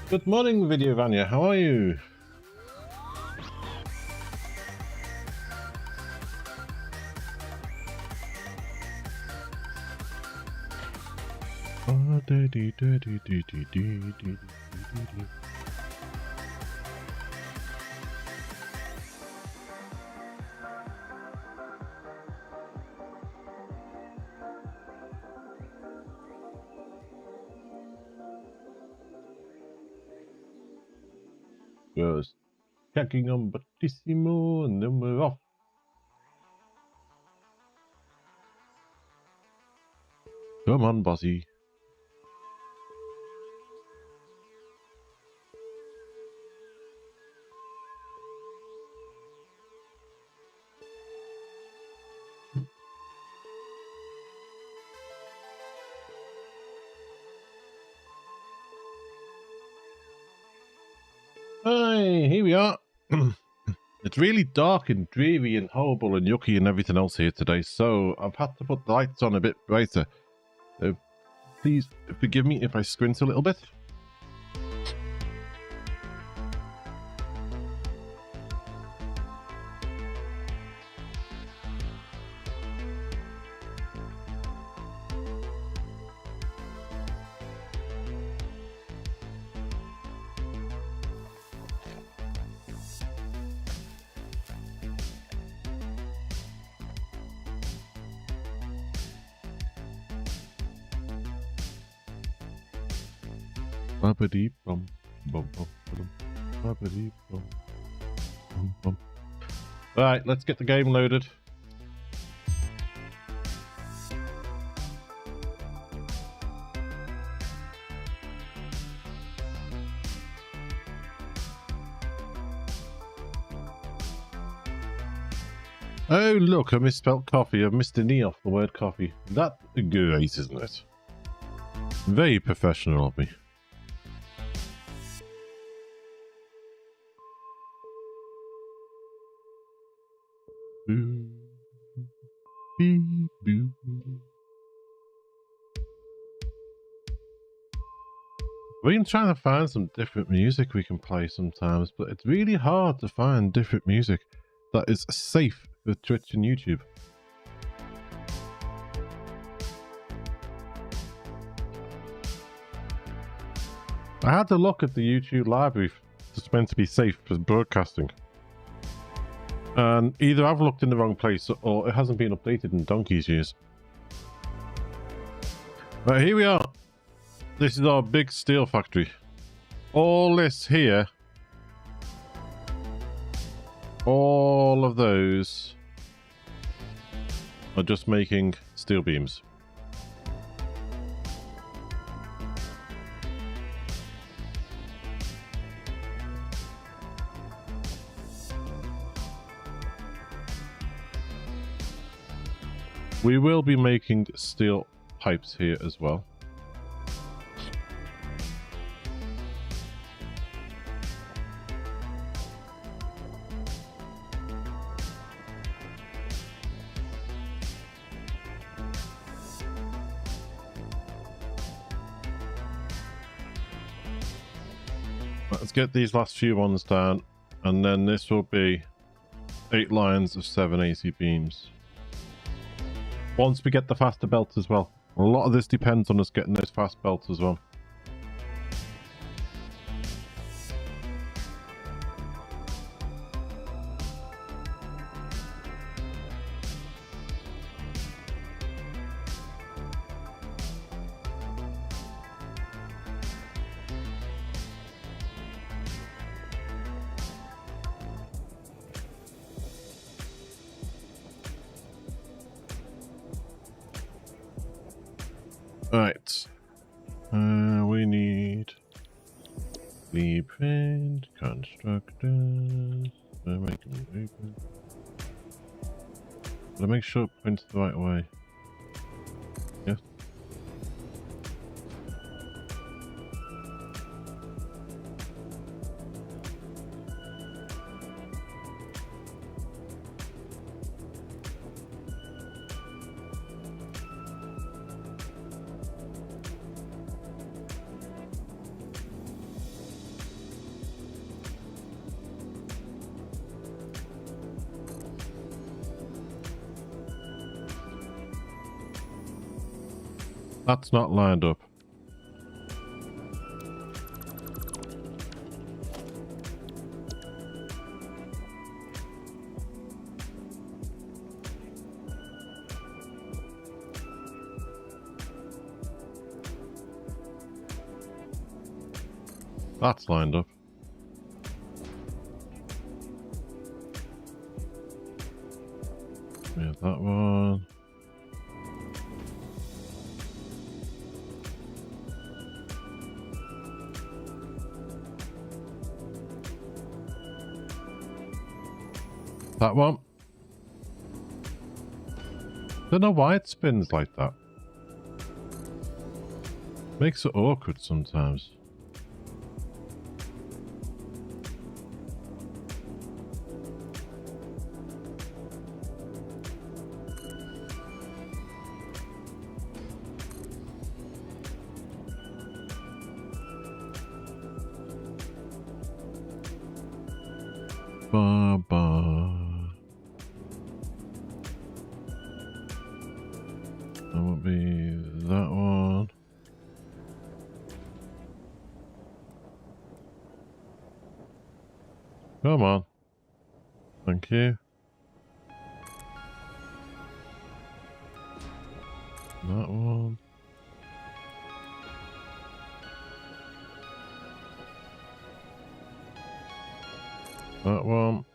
Good morning, Video Vanya. How are you? Just checking on Battissimo and then we're off. Come on, bossy. Hi, here we are. It's really dark and dreary and horrible and yucky and everything else here today, so I've had to put the lights on a bit brighter. Please forgive me if I squint a little bit. Right, let's get the game loaded. Oh look, I misspelled coffee. I've missed an E off the word coffee. That's great, isn't it? Very professional of me. We've been trying to find some different music we can play sometimes, but it's really hard to find different music that is safe for Twitch and YouTube. I had to look at the YouTube library that's meant to be safe for broadcasting. And either I've looked in the wrong place or it hasn't been updated in donkey's years. Right, here we are. This is our big steel factory. All this here, all of those are just making steel beams. We will be making steel pipes here as well. Let's get these last few ones down, and then this will be 8 lines of 780 beams. Once we get the faster belts as well. A lot of this depends on us getting those fast belts as well. Right, we need blueprint, constructors, make them open. Gotta make sure it points the right way. Yes. That's not lined up. That's lined up. We have that one. That one. Don't know why it spins like that. Makes it awkward sometimes. That would be that one. Come on. Thank you. That one. That one.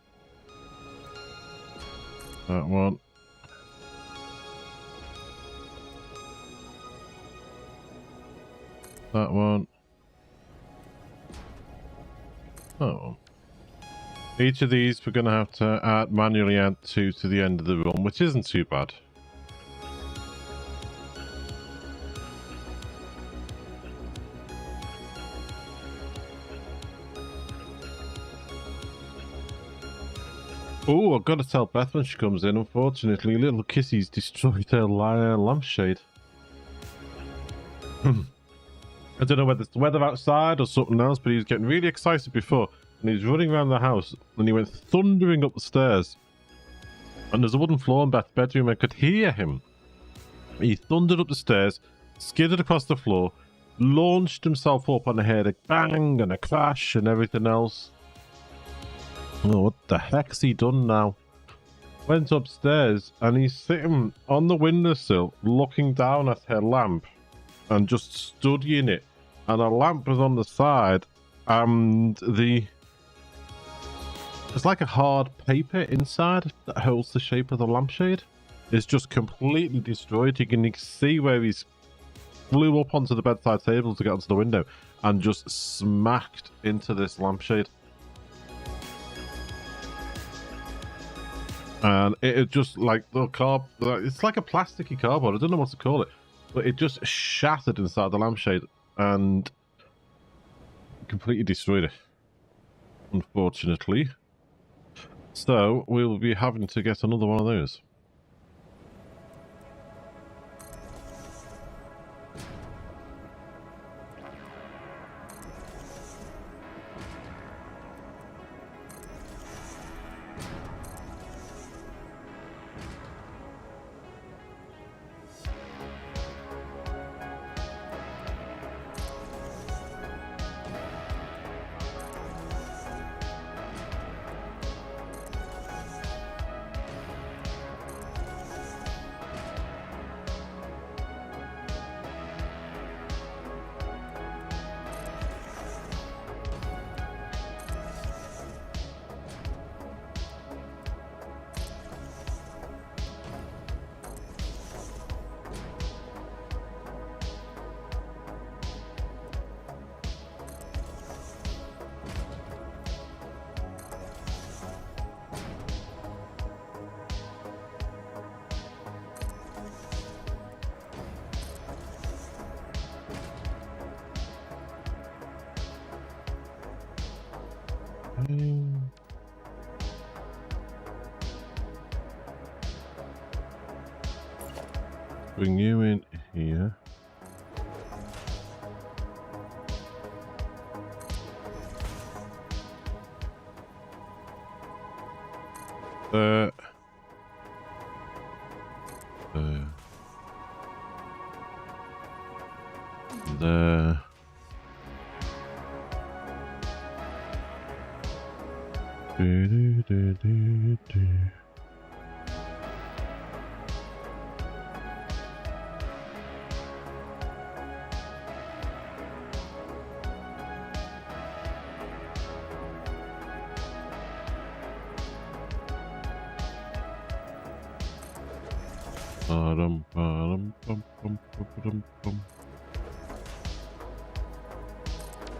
That one. That one. That one. Each of these we're going to have to manually add 2 to the end of the run, which isn't too bad. Oh, I've got to tell Beth when she comes in. Unfortunately, little Kissy's destroyed her lampshade. I don't know whether it's the weather outside or something else, but he was getting really excited before. And he was running around the house, and he went thundering up the stairs. And there's a wooden floor in Beth's bedroom. I could hear him. He thundered up the stairs, skidded across the floor, launched himself up on the head, a bang and a crash and everything else. Oh, what the heck's he done now? Went upstairs, and he's sitting on the windowsill, looking down at her lamp, and just studying it. And a lamp was on the side, and there's like a hard paper inside that holds the shape of the lampshade. It's just completely destroyed. You can see where he's flew up onto the bedside table to get onto the window and just smacked into this lampshade. And it just like the it's like a plasticky cardboard. I don't know what to call it, but it just shattered inside the lampshade and completely destroyed it, unfortunately. So we'll be having to get another one of those. Bring you in here. There.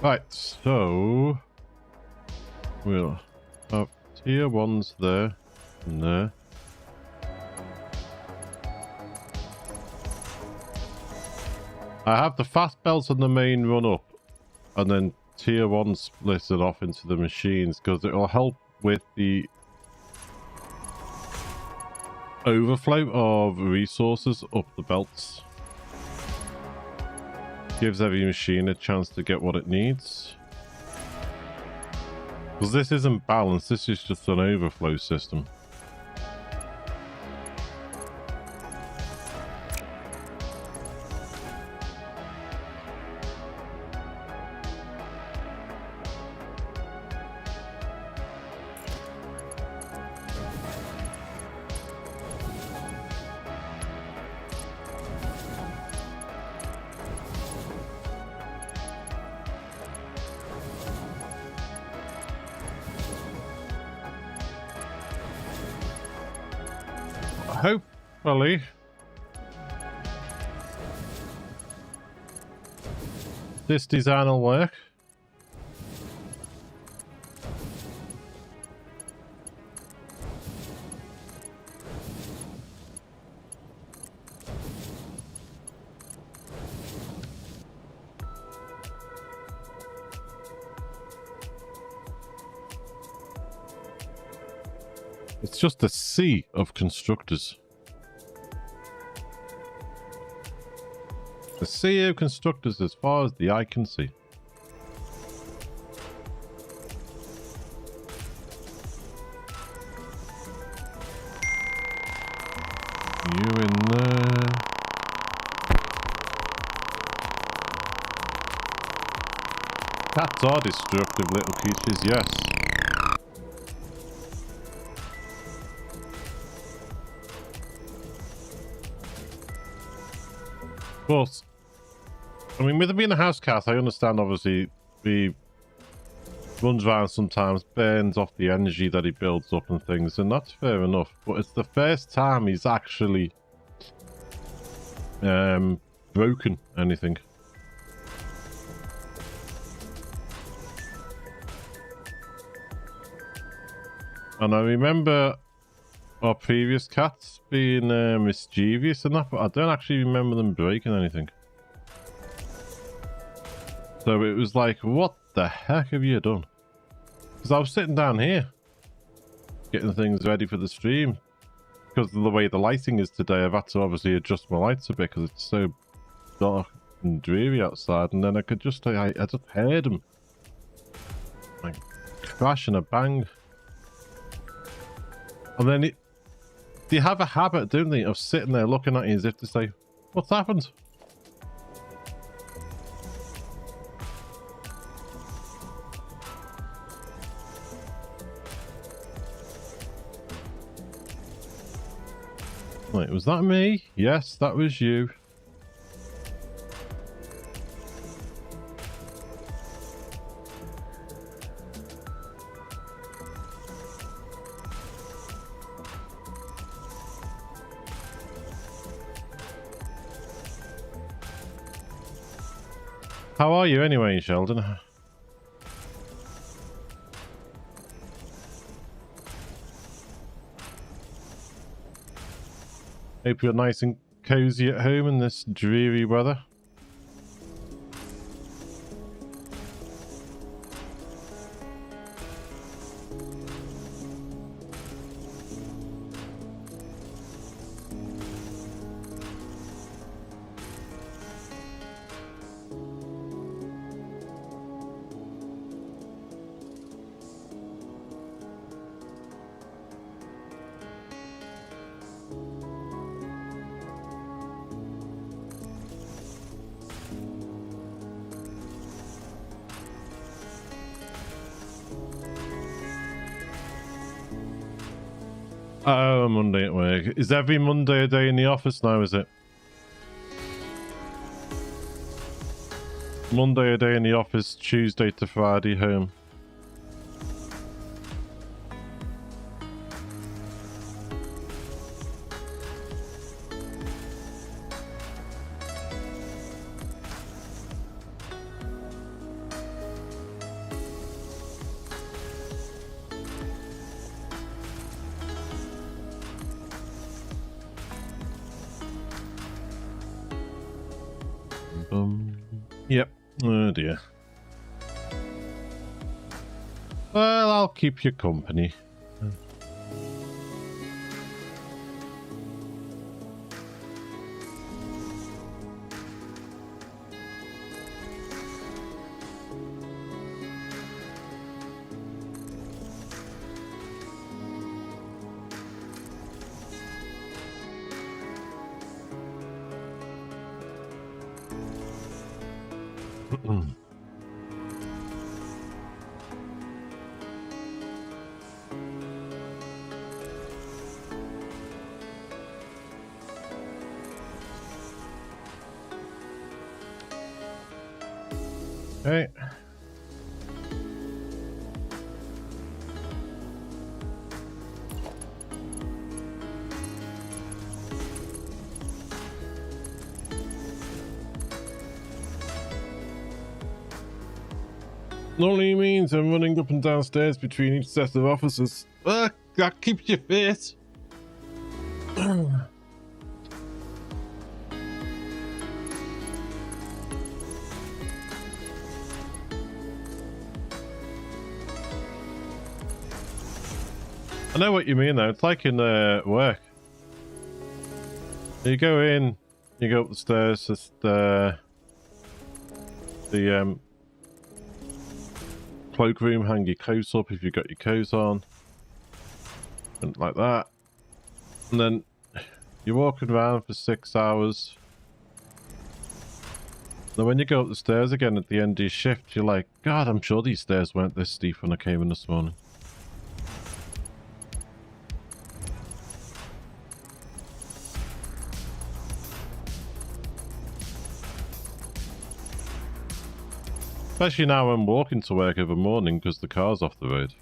Right, so we'll have tier 1s there and there. I have the fast belts on the main run up, and then tier 1 split it off into the machines because it will help with the overflow of resources up the belts. Gives every machine a chance to get what it needs. Because this isn't balanced, this is just an overflow system. Hopefully this design will work. It's just a sea of constructors. A sea of constructors as far as the eye can see. You in there. Cats are destructive little creatures, yes. But, I mean, with it being a house cat, I understand, obviously, he runs around sometimes, burns off the energy that he builds up and things, and that's fair enough. But it's the first time he's actually broken anything. And I remember our previous cats being mischievous and that, but I don't actually remember them breaking anything. So it was like, what the heck have you done? Because I was sitting down here getting things ready for the stream. Because of the way the lighting is today, I've had to obviously adjust my lights a bit because it's so dark and dreary outside. And then I could just, I just heard them like crash and a bang. And then they have a habit, don't they, of sitting there looking at you as if to say, what's happened? Wait, was that me? Yes, that was you. How are you anyway, Sheldon? Hope you're nice and cozy at home in this dreary weather. Oh, Monday at work. Is every Monday a day in the office now, is it? Monday a day in the office, Tuesday to Friday home. Yep. Oh dear. Well, I'll keep you company. Okay. Only means I'm running up and downstairs between each set of offices. That keeps you fit. I know what you mean though. It's like in work. You go in, you go up the stairs, just the cloakroom, hang your coats up if you've got your coats on. And like that. And then you're walking around for 6 hours. Then when you go up the stairs again at the end of your shift, you're like, God, I'm sure these stairs weren't this steep when I came in this morning. Especially now I'm walking to work every morning because the car's off the road.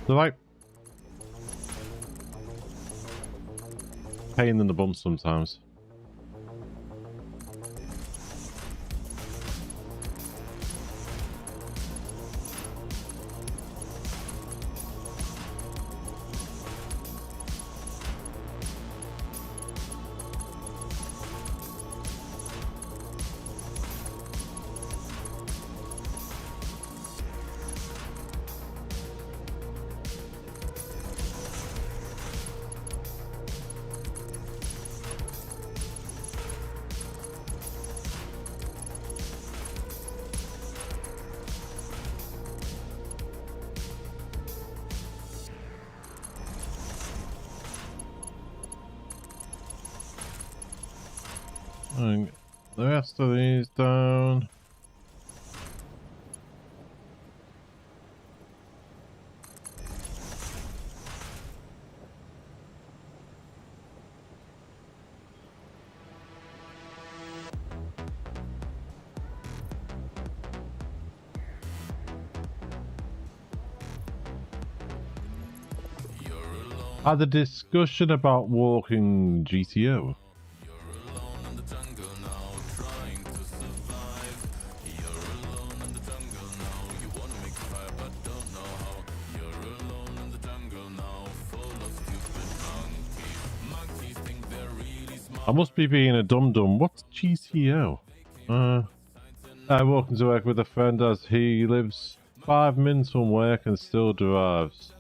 They're like pain in the bum sometimes. And the rest of these down. Had a discussion about walking GTO. I must be being a dum-dum. What's GTO? I'm walking to work with a friend as he lives 5 minutes from work and still drives.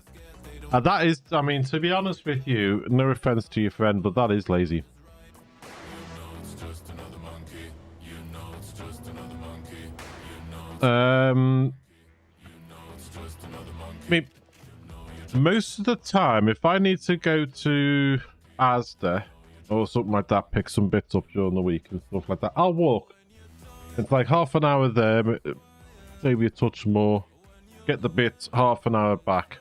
That is, I mean, to be honest with you, no offense to your friend, but that is lazy. I mean, most of the time, if I need to go to Asda or something like that, pick some bits up during the week and stuff like that, I'll walk. It's like half an hour there, maybe a touch more. Get the bits, half an hour back.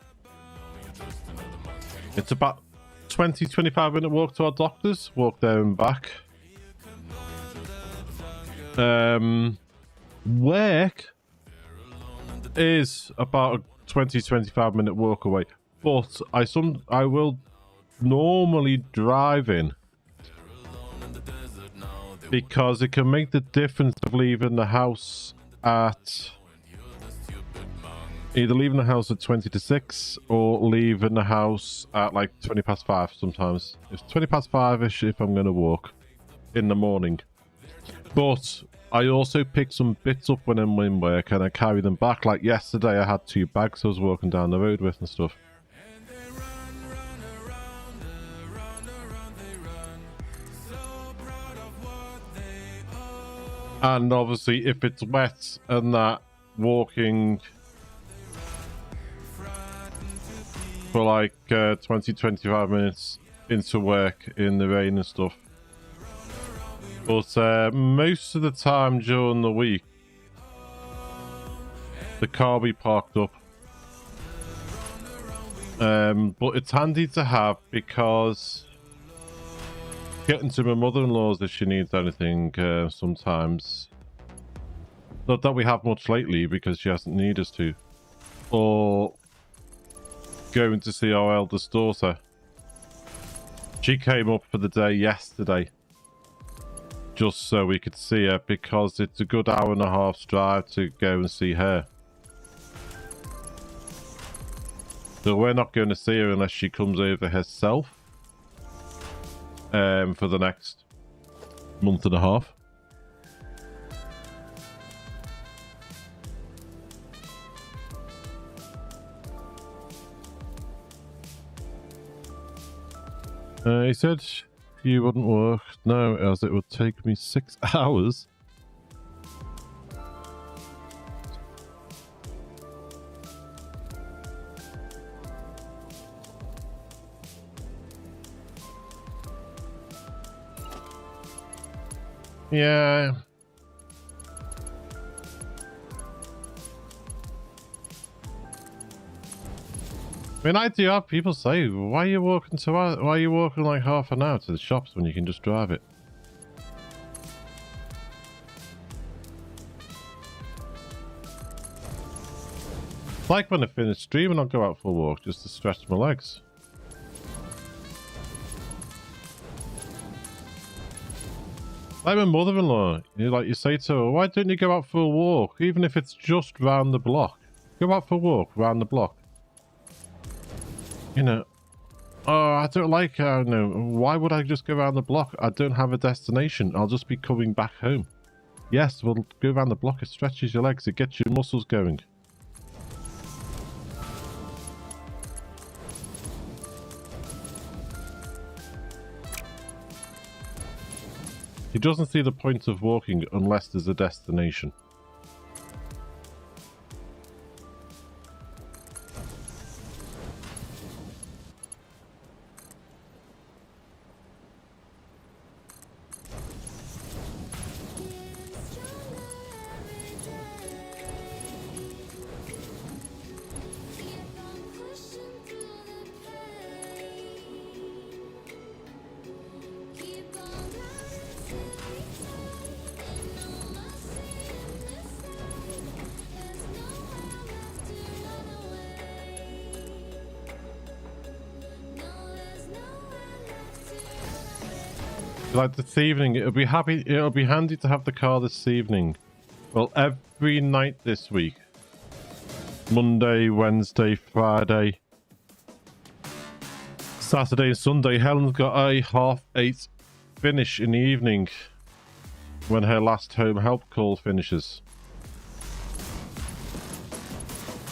It's about 20-25 minute walk to our doctors. Walk there and back. Work is about a 20-25 minute walk away, but I will normally drive in because it can make the difference of leaving the house at either leaving the house at 20 to 6 or leaving the house at like 20 past 5 sometimes. It's 20 past 5ish if I'm going to walk in the morning. But I also pick some bits up when I'm in work and I carry them back. Like yesterday I had 2 bags I was walking down the road with and stuff. And obviously if it's wet and that, walking for like 20-25 minutes into work in the rain and stuff. But most of the time during the week, the car will be parked up. But it's handy to have because getting to my mother-in-law's if she needs anything sometimes. Not that we have much lately because she hasn't needed us to. Or going to see our eldest daughter. She came up for the day yesterday. Just so we could see her because it's a good hour and a half's drive to go and see her. So we're not going to see her unless she comes over herself. For the next month and a half. He said you wouldn't work now as it would take me 6 hours. Yeah. I mean, I do have people say, why are you walking like half an hour to the shops when you can just drive it? Like when I finish streaming, I'll go out for a walk just to stretch my legs. Like my mother-in-law, you say to her, why don't you go out for a walk, even if it's just round the block? Go out for a walk round the block. You know, oh, I don't like, no, why would I just go around the block? I don't have a destination. I'll just be coming back home. Yes, well, go around the block. It stretches your legs. It gets your muscles going. He doesn't see the point of walking unless there's a destination. Like this evening, it'll be handy to have the car this evening. Well, every night this week. Monday, Wednesday, Friday, Saturday and Sunday. Helen's got a 8:30 finish in the evening when her last home help call finishes.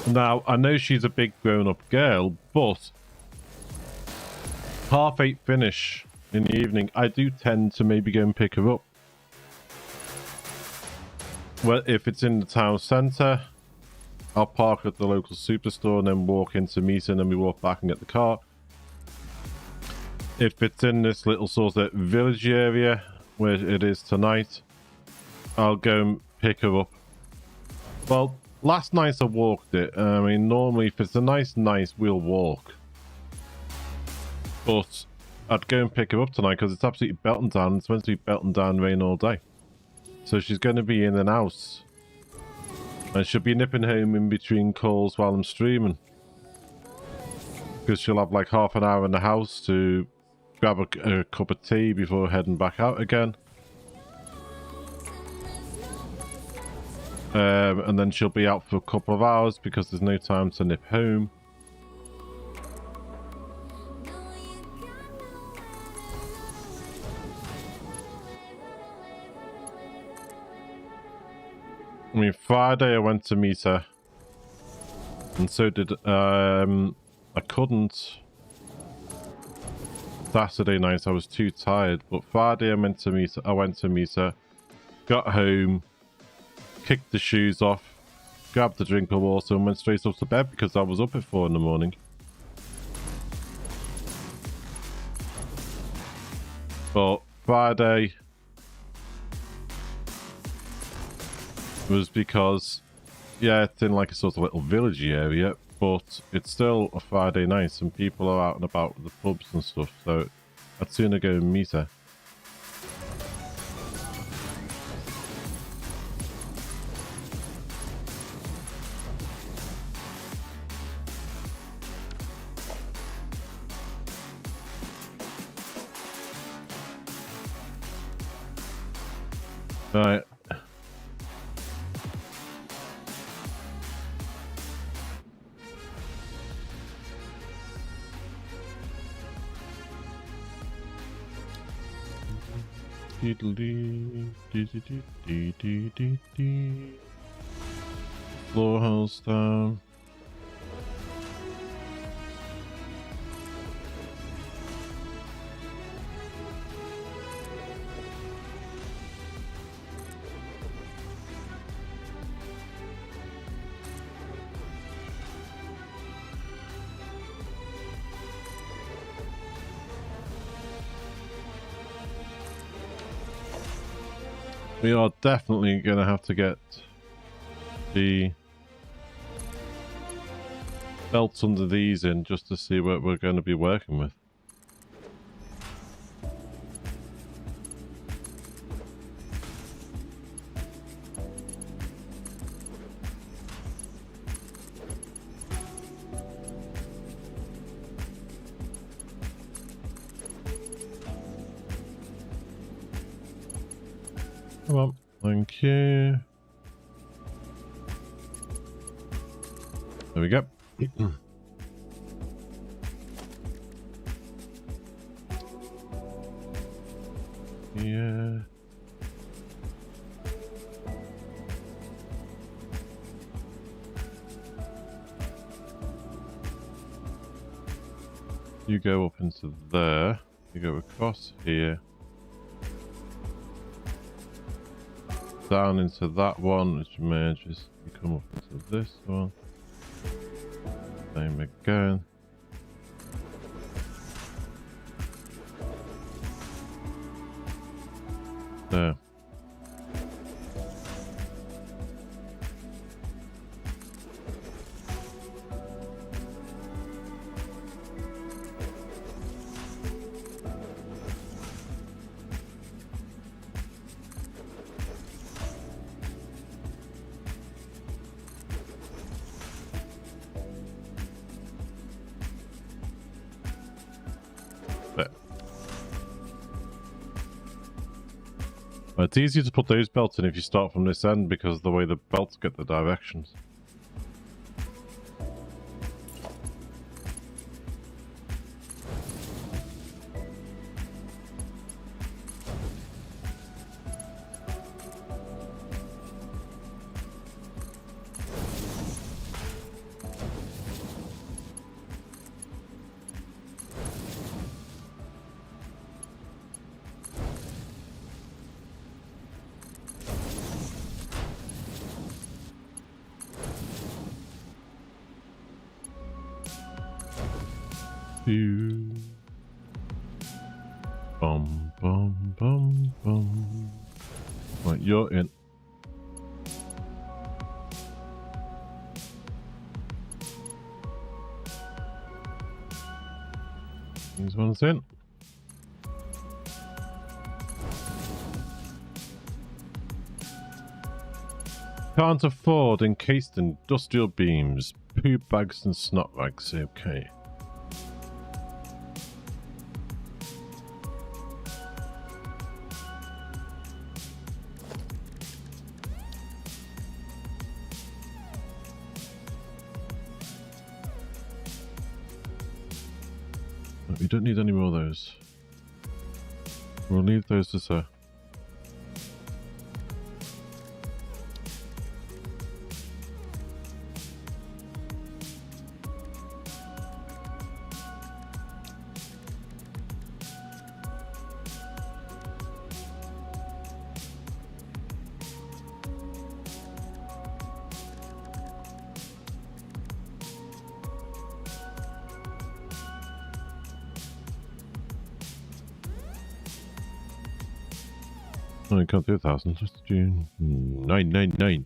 Now, I know she's a big grown-up girl, but 8:30 finish in the evening, I do tend to maybe go and pick her up. Well, if it's in the town centre, I'll park at the local superstore and then walk in to meet her, and then we walk back and get the car. If it's in this little sort of village area where it is tonight, I'll go and pick her up. Well, last night I walked it. I mean, normally if it's a nice night, we'll walk. But I'd go and pick her up tonight because it's absolutely belting down. It's meant to be belting down rain all day. So she's going to be in and out. And she'll be nipping home in between calls while I'm streaming. Because she'll have like half an hour in the house to grab a cup of tea before heading back out again. And then she'll be out for a couple of hours because there's no time to nip home. I mean, Friday I went to meet her, and so did I couldn't Saturday night. I was too tired, but Friday I went to meet her, got home, kicked the shoes off, grabbed a drink of water, and went straight up to bed because I was up at 4 in the morning. But Friday was because, yeah, it's in like a sort of little villagey area, but it's still a Friday night and people are out and about the pubs and stuff, so I'd sooner go and meet her. Right. Floor holes down. We are definitely going to have to get the belts under these in just to see what we're going to be working with. Come on, thank you. There we go. Yeah. You go up into there. You go across here. Down into that one, which merges. You come up into this one. Same again. There. It's easier to put those belts in if you start from this end because of the way the belts get the directions. do. Bum, bum, bum, bum. Right, you're in. These ones in. Can't afford encased industrial beams, poop bags and snot bags. Okay. We don't need any more of those. We'll leave those as a... No, I can't do 1,000. Just June 999.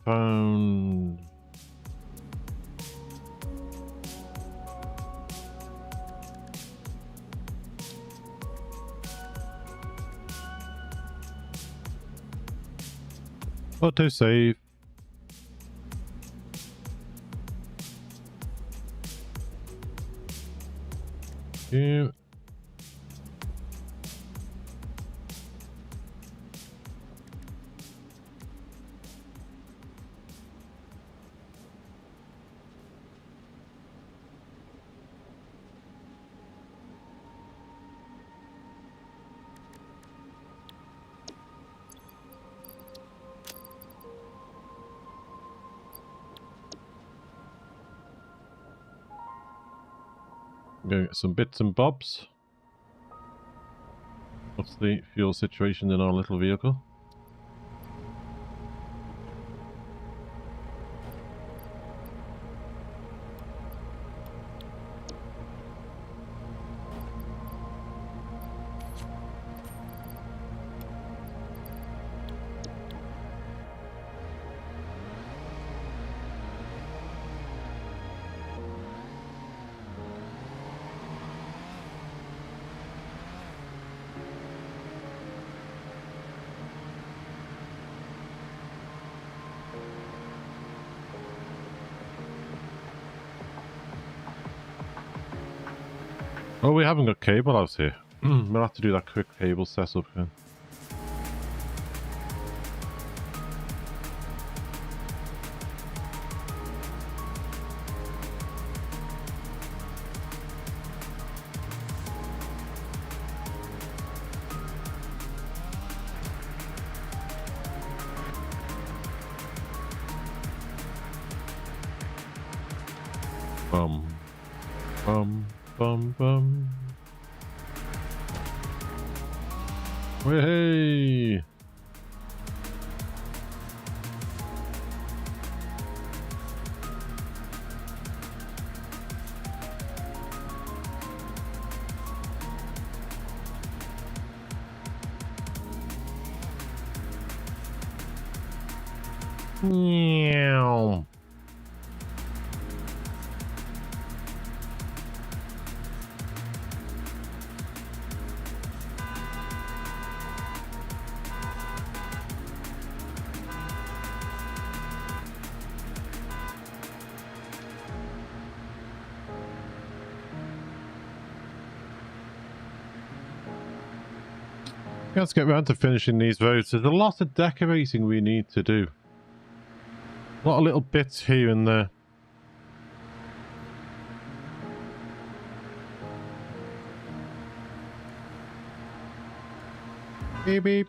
Found. Auto save. Yeah. Gonna get some bits and bobs. What's the fuel situation in our little vehicle? Oh, we haven't got cable out here. We'll have to do that quick cable setup again. Bum, bum, bum, bum. Hey! Meow. Let's get round to finishing these roads. There's a lot of decorating we need to do. A lot of little bits here and there. Beep beep.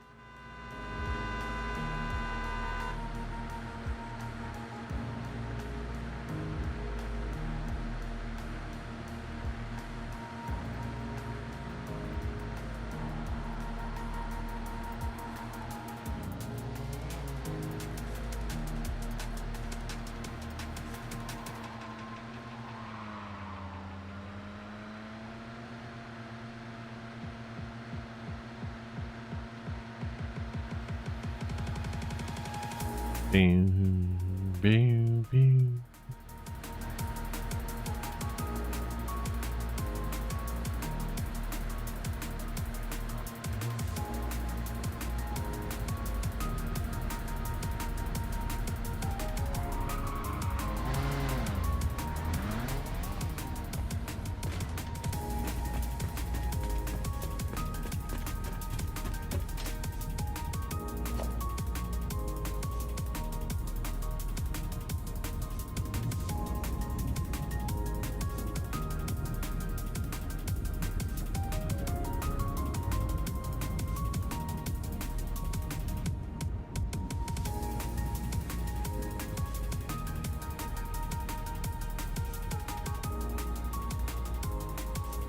Boom, boom, boom.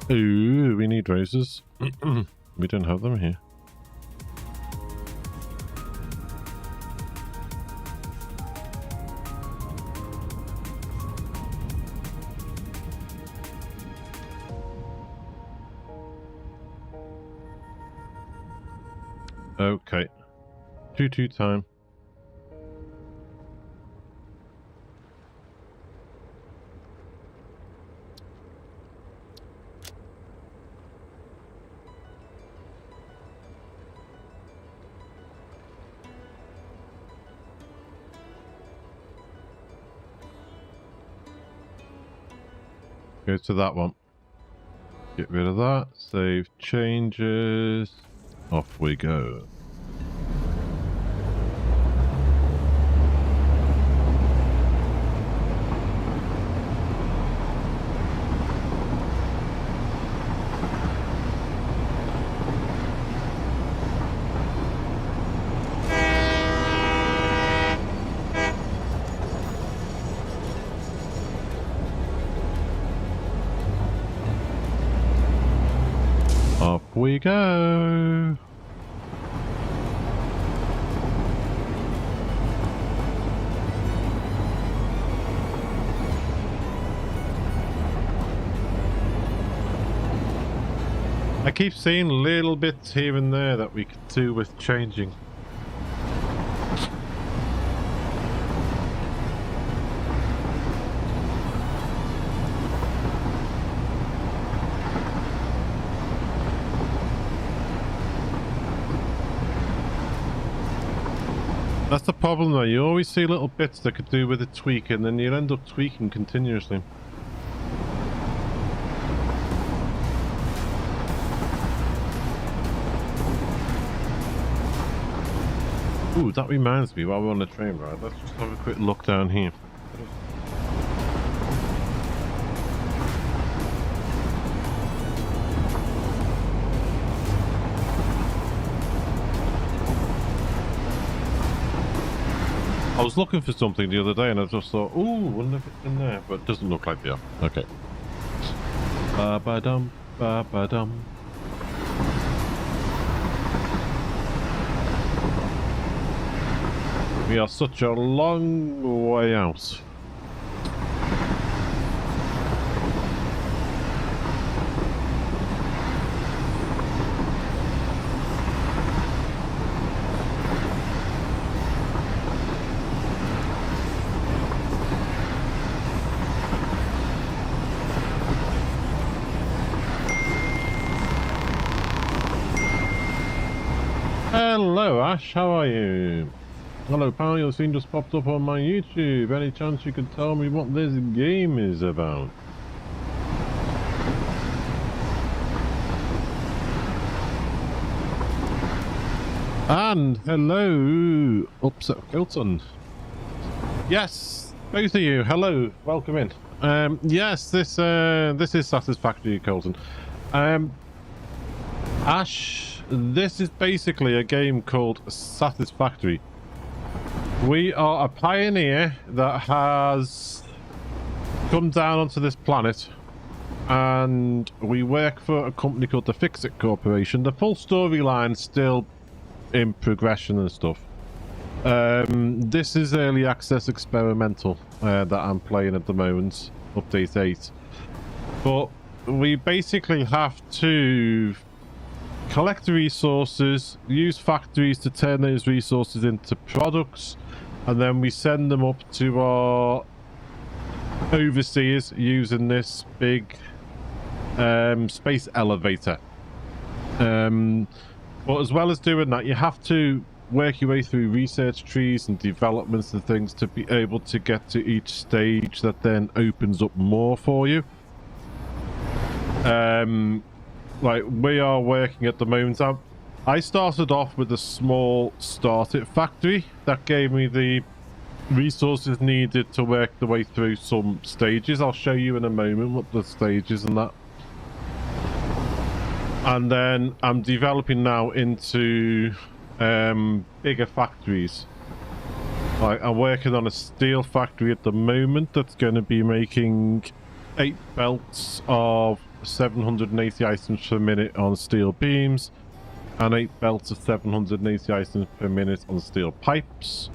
Ooh, we need roses. We don't have them here. Okay. 2-2 time. Go to that one. Get rid of that. Save changes. Off we go. Off we go. I keep seeing little bits here and there that we could do with changing. That's the problem though, you always see little bits that could do with a tweak and then you'll end up tweaking continuously. Ooh, that reminds me, while we're on the train ride, let's just have a quick look down here. I was looking for something the other day and I just thought, ooh, wonder if it's in there, but it doesn't look like they are. Okay. Ba-ba-dum, ba-ba-dum. We are such a long way out. Hello Ash, how are you? Hello pal, your scene just popped up on my YouTube. Any chance you could tell me what this game is about? And hello, Upset Kilton. Yes, both of you, hello, welcome in. Yes, this is Satisfactory, Colton. Ash, this is basically a game called Satisfactory. We are a pioneer that has come down onto this planet and we work for a company called the Fix-It Corporation. The full storyline's still in progression and stuff. This is early access experimental that I'm playing at the moment, update 8. But we basically have to collect resources, use factories to turn those resources into products, and then we send them up to our overseers using this big space elevator. But as well as doing that, you have to work your way through research trees and developments and things to be able to get to each stage that then opens up more for you. Like we are working at the moment. I started off with a small starter factory that gave me the resources needed to work the way through some stages. I'll show you in a moment what the stages and that. And then I'm developing now into bigger factories. I'm working on a steel factory at the moment that's going to be making 8 belts of 780 items per minute on steel beams and 8 belts of 780 items per minute on steel pipes.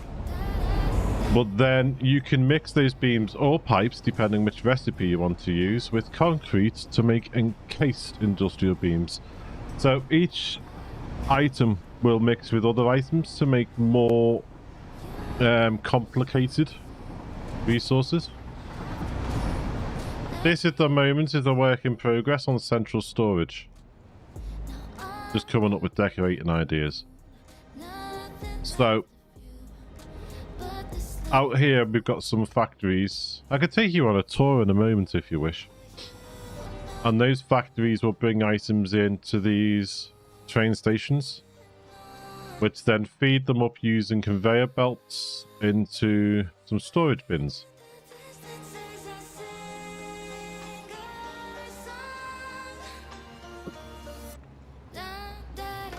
But then you can mix those beams or pipes, depending which recipe you want to use, with concrete to make encased industrial beams. So each item will mix with other items to make more complicated resources. This at the moment is a work in progress on central storage. Just coming up with decorating ideas. So out here we've got some factories. I could take you on a tour in a moment if you wish. And those factories will bring items into these train stations, which then feed them up using conveyor belts into some storage bins.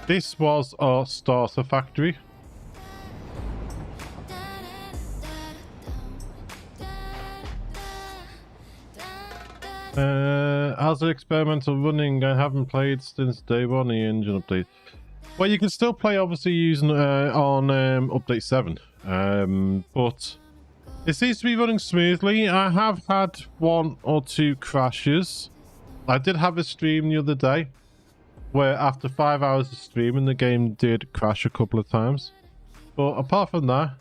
This was our starter factory. How's the experimental running? I haven't played since day one, the engine update. Well, you can still play obviously using on update 7, but it seems to be running smoothly. I have had 1 or 2 crashes. I did have a stream the other day where after 5 hours of streaming the game did crash a couple of times, but apart from that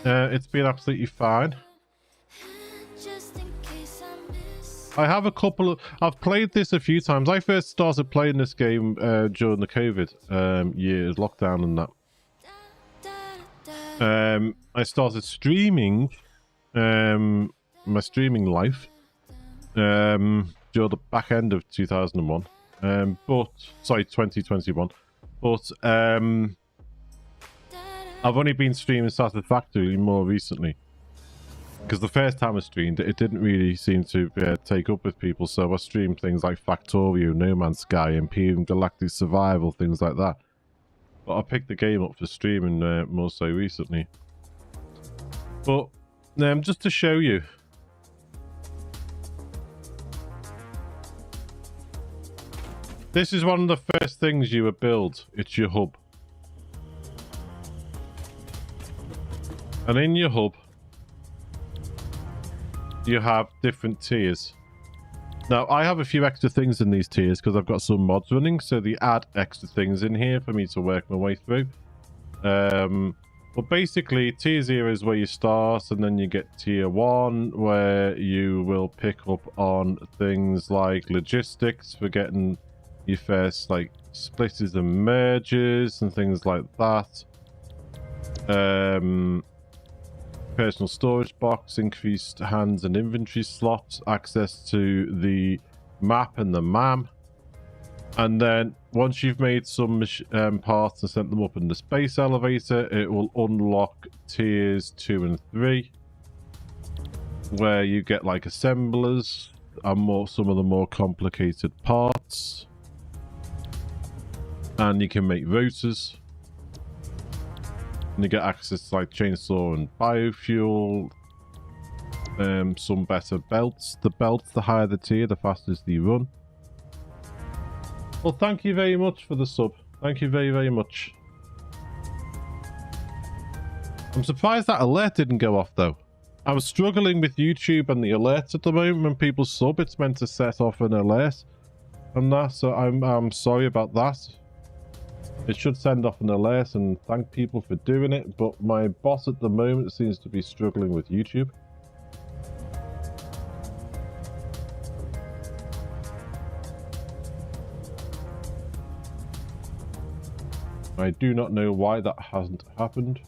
it's been absolutely fine. I have a couple of... I've played this a few times. I first started playing this game during the COVID years, lockdown and that. I started streaming my streaming life during the back end of 2001. Sorry, 2021. But I've only been streaming Satisfactory more recently. Because the first time I streamed it, it didn't really seem to take up with people, so I streamed things like Factorio, No Man's Sky, Imperium Galactic Survival, things like that. But I picked the game up for streaming more so recently. But just to show you, this is one of the first things you would build. It's your hub. And in your hub, you have different tiers. Now, I have a few extra things in these tiers because I've got some mods running, so they add extra things in here for me to work my way through. But basically, tier 0 is where you start, and then you get tier 1, where you will pick up on things like logistics for getting your first, like, splitters and mergers and things like that. Personal storage box, increased hands and inventory slots, access to the map and the MAM. And then once you've made some parts and sent them up in the space elevator, it will unlock tiers 2 and 3, where you get like assemblers and some of the more complicated parts. And you can make rotors. And you get access to like chainsaw and biofuel, some better belts. The belts, the higher the tier, the faster they run. Well, thank you very much for the sub. Thank you very, very much. I'm surprised that alert didn't go off though. I was struggling with YouTube and the alerts at the moment. When people sub, it's meant to set off an alert and that, so I'm sorry about that. It should send off an alert and thank people for doing it, but my boss at the moment seems to be struggling with YouTube. I do not know why that hasn't happened.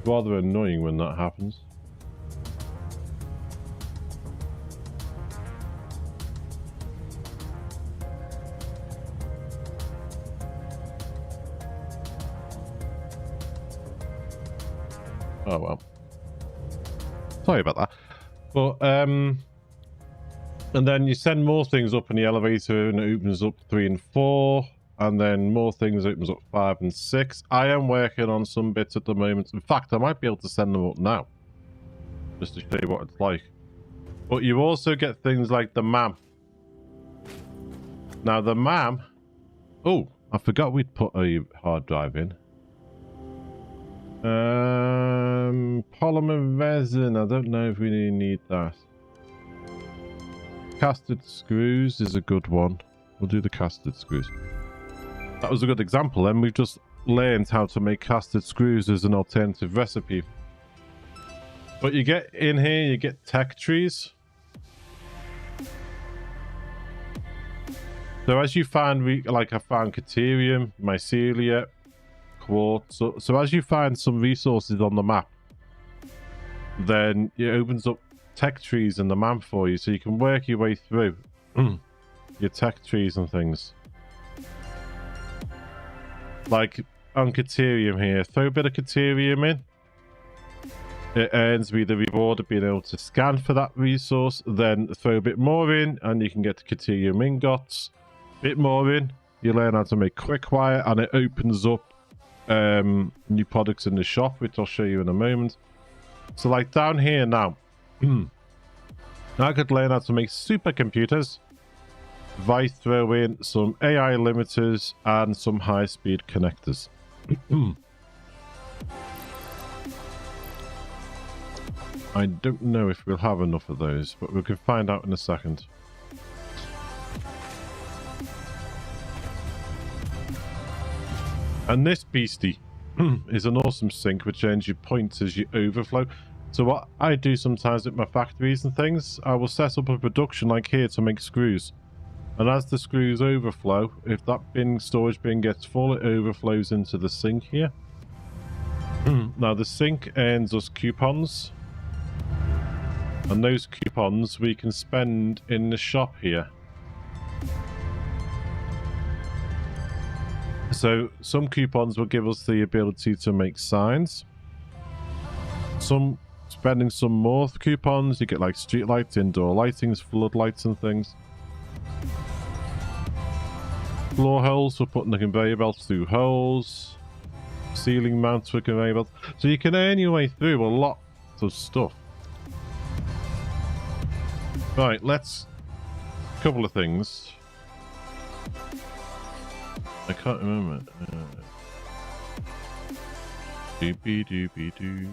Rather annoying when that happens. Oh well. Sorry about that. But and then you send more things up in the elevator and it opens up 3 and 4, and then more things opens up 5 and 6. I am working on some bits at the moment. In fact, I might be able to send them up now, just to show you what it's like. But you also get things like the MAM. Now the MAM, oh, I forgot we'd put a hard drive in. Polymer resin, I don't know if we really need that. Casted screws is a good one. We'll do the casted screws. That was a good example, and we've just learned how to make casted screws as an alternative recipe. But you get in here, you get tech trees. So as you find, like I found Caterium, Mycelia, Quartz. So as you find some resources on the map, then it opens up tech trees in the map for you, so you can work your way through your tech trees and things. Like on Caterium here, throw a bit of Caterium in. It earns me the reward of being able to scan for that resource, then throw a bit more in and you can get the Caterium ingots. Bit more in, you learn how to make quick wire, and it opens up new products in the shop, which I'll show you in a moment. So like down here now, I could learn how to make supercomputers if I throw in some AI limiters and some high-speed connectors. I don't know if we'll have enough of those, but we can find out in a second. And this beastie is an awesome sink which earns you points as you overflow. So what I do sometimes at my factories and things, I will set up a production like here to make screws. And as the screws overflow, if that storage bin gets full, it overflows into the sink here. Now the sink earns us coupons. And those coupons we can spend in the shop here. So some coupons will give us the ability to make signs. Spending some more coupons, you get like street lights, indoor lightings, floodlights and things. Floor holes for putting the conveyor belts through holes. Ceiling mounts for conveyor belts. So you can earn your way through a lot of stuff. Right, let's... couple of things. I can't remember. Doopy doopy doo.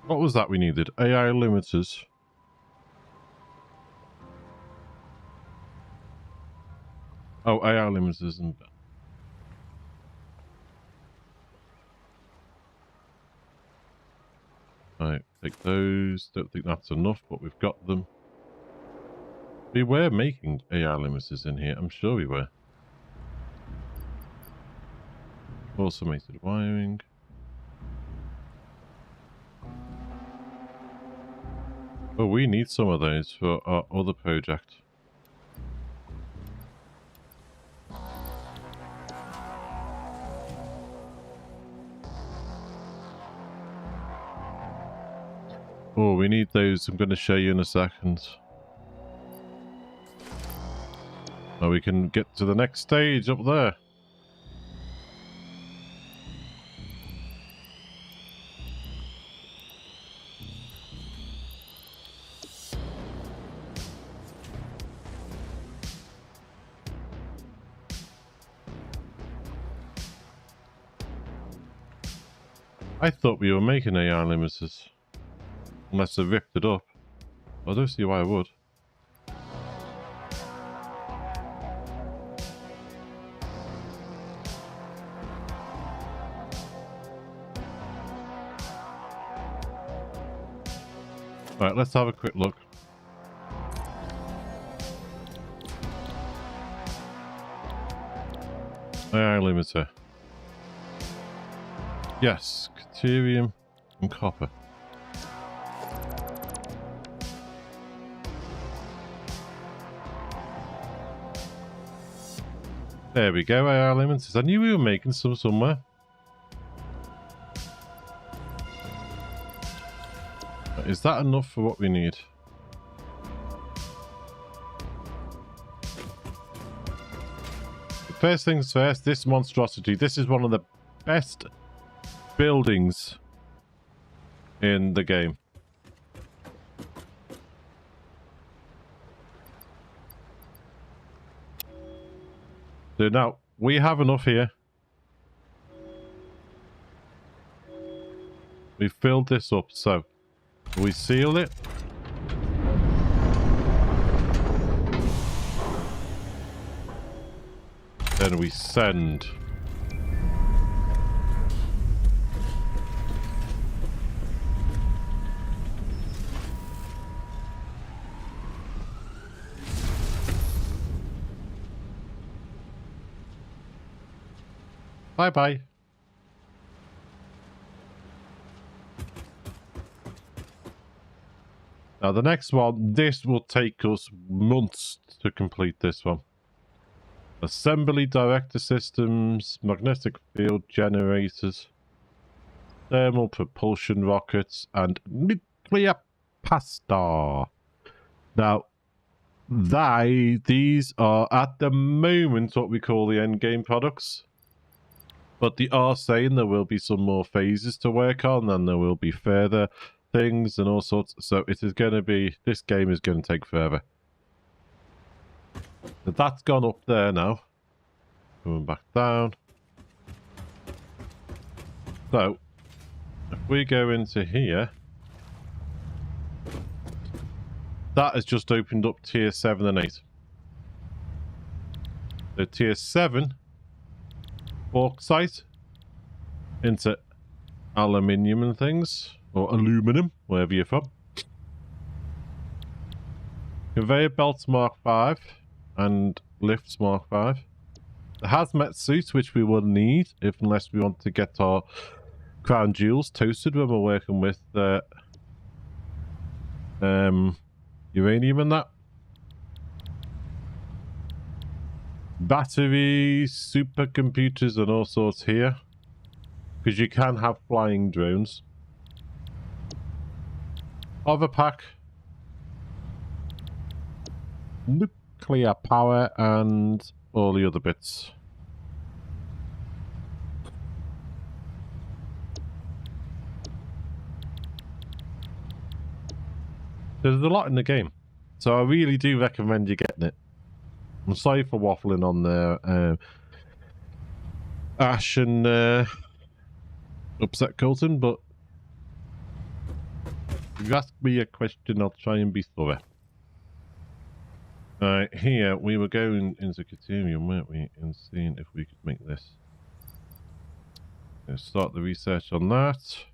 What was that we needed? AI limiters. Oh, AI limiters and... Right, take those. Don't think that's enough, but we've got them. We were making AI limiters in here. I'm sure we were. Automated wiring. Oh, we need some of those for our other project. Oh, we need those. I'm going to show you in a second. Oh, we can get to the next stage up there. I thought we were making AI limiters. Unless they ripped it up. I don't see why I would. Right, let's have a quick look. AI limiter. Yes, Caterium and copper. There we go, AI limiters. I knew we were making some somewhere. Is that enough for what we need? First things first, this monstrosity. This is one of the best buildings in the game. So now, we have enough here. We filled this up, so we seal it. Then we send. Bye-bye. Now the next one, this will take us months to complete this one. Assembly director systems, magnetic field generators, thermal propulsion rockets, and nuclear pasta. Now, these are at the moment what we call the end game products. But they are saying there will be some more phases to work on, and there will be further things and all sorts. So it is going to be, this game is going to take forever. But that's gone up there now. Coming back down. So, if we go into here, that has just opened up tier 7 and 8. So tier 7, bauxite into aluminium and things, or aluminum, wherever you're from. Conveyor belts Mark 5 and lifts Mark 5. The hazmat suits, which we will need, unless we want to get our crown jewels toasted when we're working with uranium and that. Batteries, supercomputers and all sorts here. Because you can have flying drones. Hover pack. Nuclear power and all the other bits. There's a lot in the game. So I really do recommend you getting it. I'm sorry for waffling on there, Ash and Upset Colton, but if you ask me a question, I'll try and be thorough. Here, we were going into Caterium, weren't we, and seeing if we could make this. Let's start the research on that.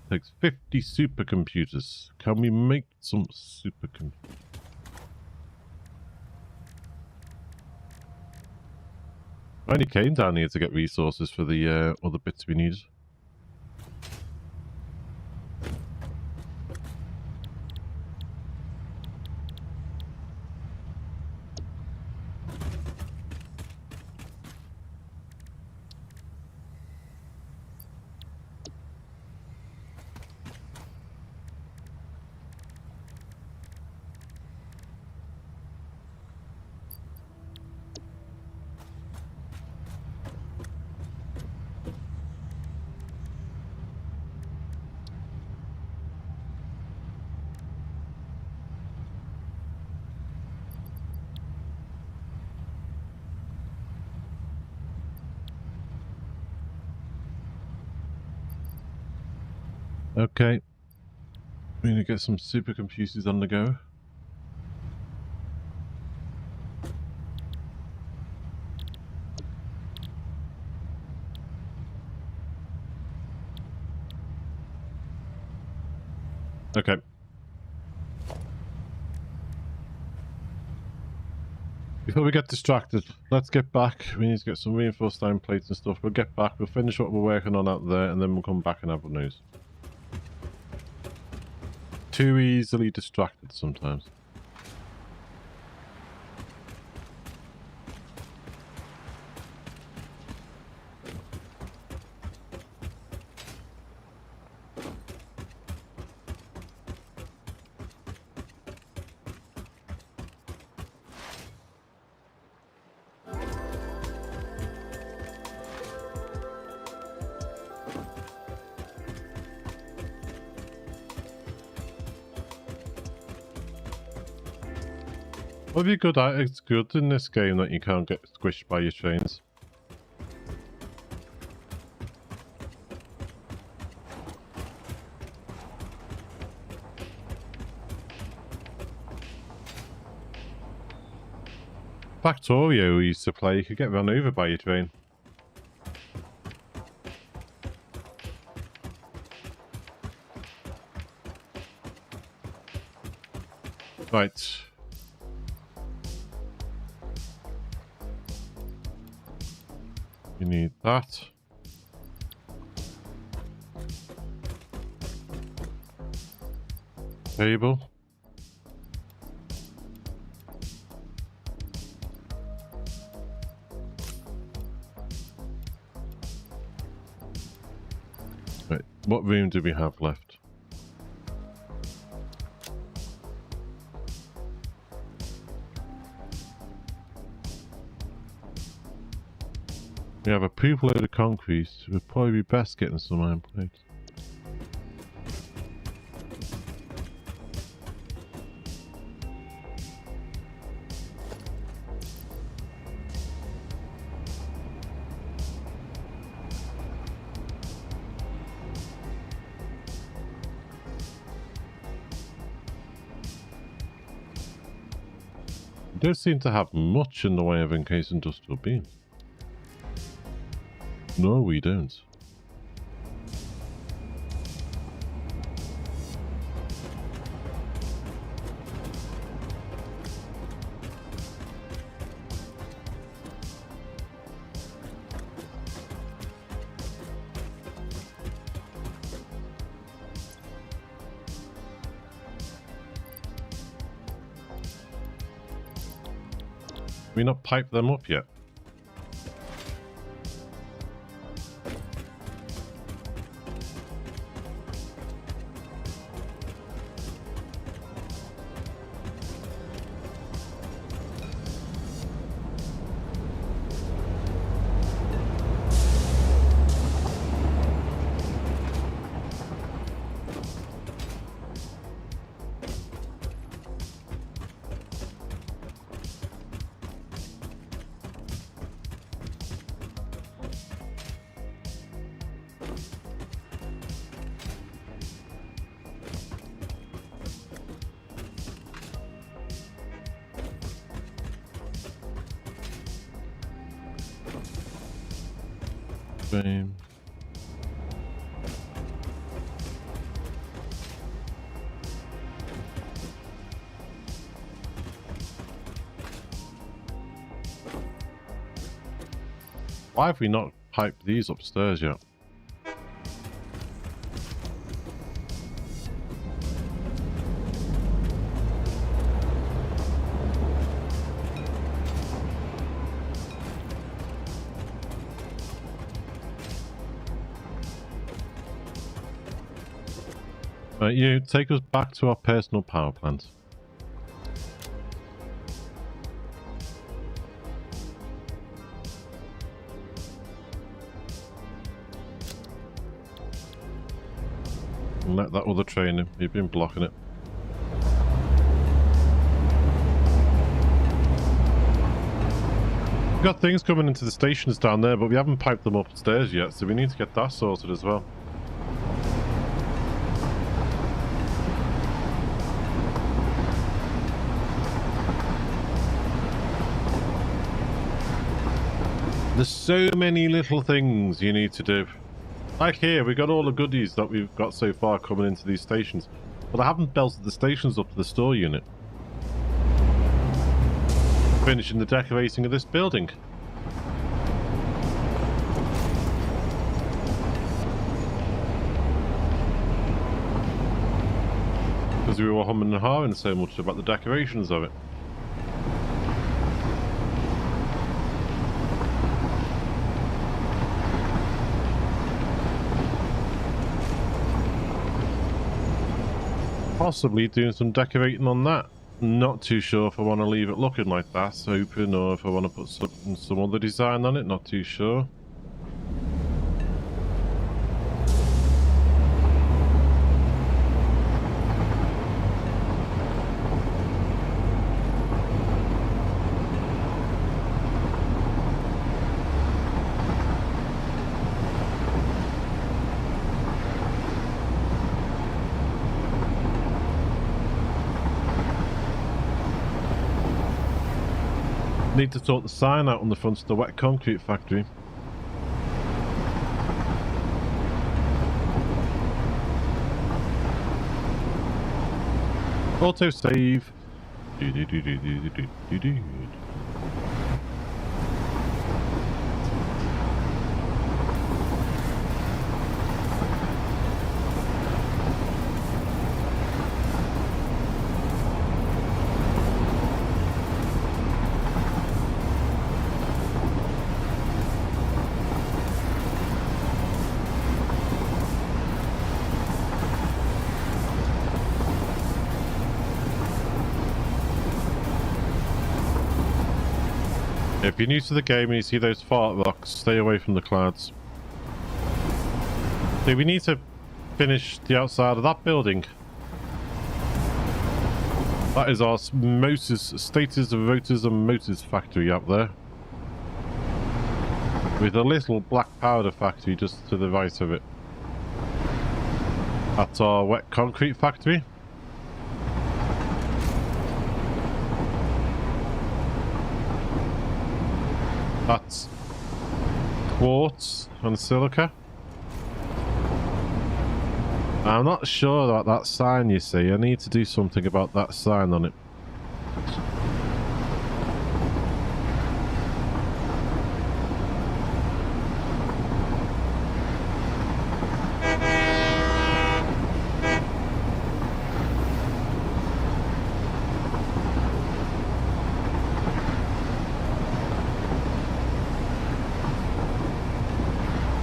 That takes 50 supercomputers. Can we make some supercomputers? I only came down here to get resources for the other bits we needed. Okay. We need to get some supercomputers on the go. Okay. Before we get distracted, let's get back. We need to get some reinforced iron plates and stuff. We'll get back, we'll finish what we're working on out there, and then we'll come back and have the news. Too easily distracted sometimes. What have you good at? It's good in this game that you can't get squished by your trains. Factorio we used to play, you could get run over by your train. Right. You need that. Table. Right, what room do we have left? We have a poop load of concrete. It would probably be best getting some iron plates. We don't seem to have much in the way of encased industrial beams. No, we don't. We not pipe them up yet? Same. Why have we not piped these upstairs yet? You take us back to our personal power plant. And let that other train in. You've been blocking it. We've got things coming into the stations down there, but we haven't piped them upstairs yet, so we need to get that sorted as well. There's so many little things you need to do. Like here, we got all the goodies that we've got so far coming into these stations. But I haven't belted the stations up to the store unit. Finishing the decorating of this building. Because we were humming and hawing so much about the decorations of it. Possibly doing some decorating on that. Not too sure if I want to leave it looking like that, open, or if I want to put some other design on it. Not too sure. Need to sort the sign out on the front of the wet concrete factory. Auto save. If you're new to the game and you see those fart rocks, stay away from the clouds. So we need to finish the outside of that building. That is our motors, stators, rotors and motors factory up there. With a little black powder factory just to the right of it. That's our wet concrete factory. That's quartz and silica. I'm not sure about that sign, you see. I need to do something about that sign on it.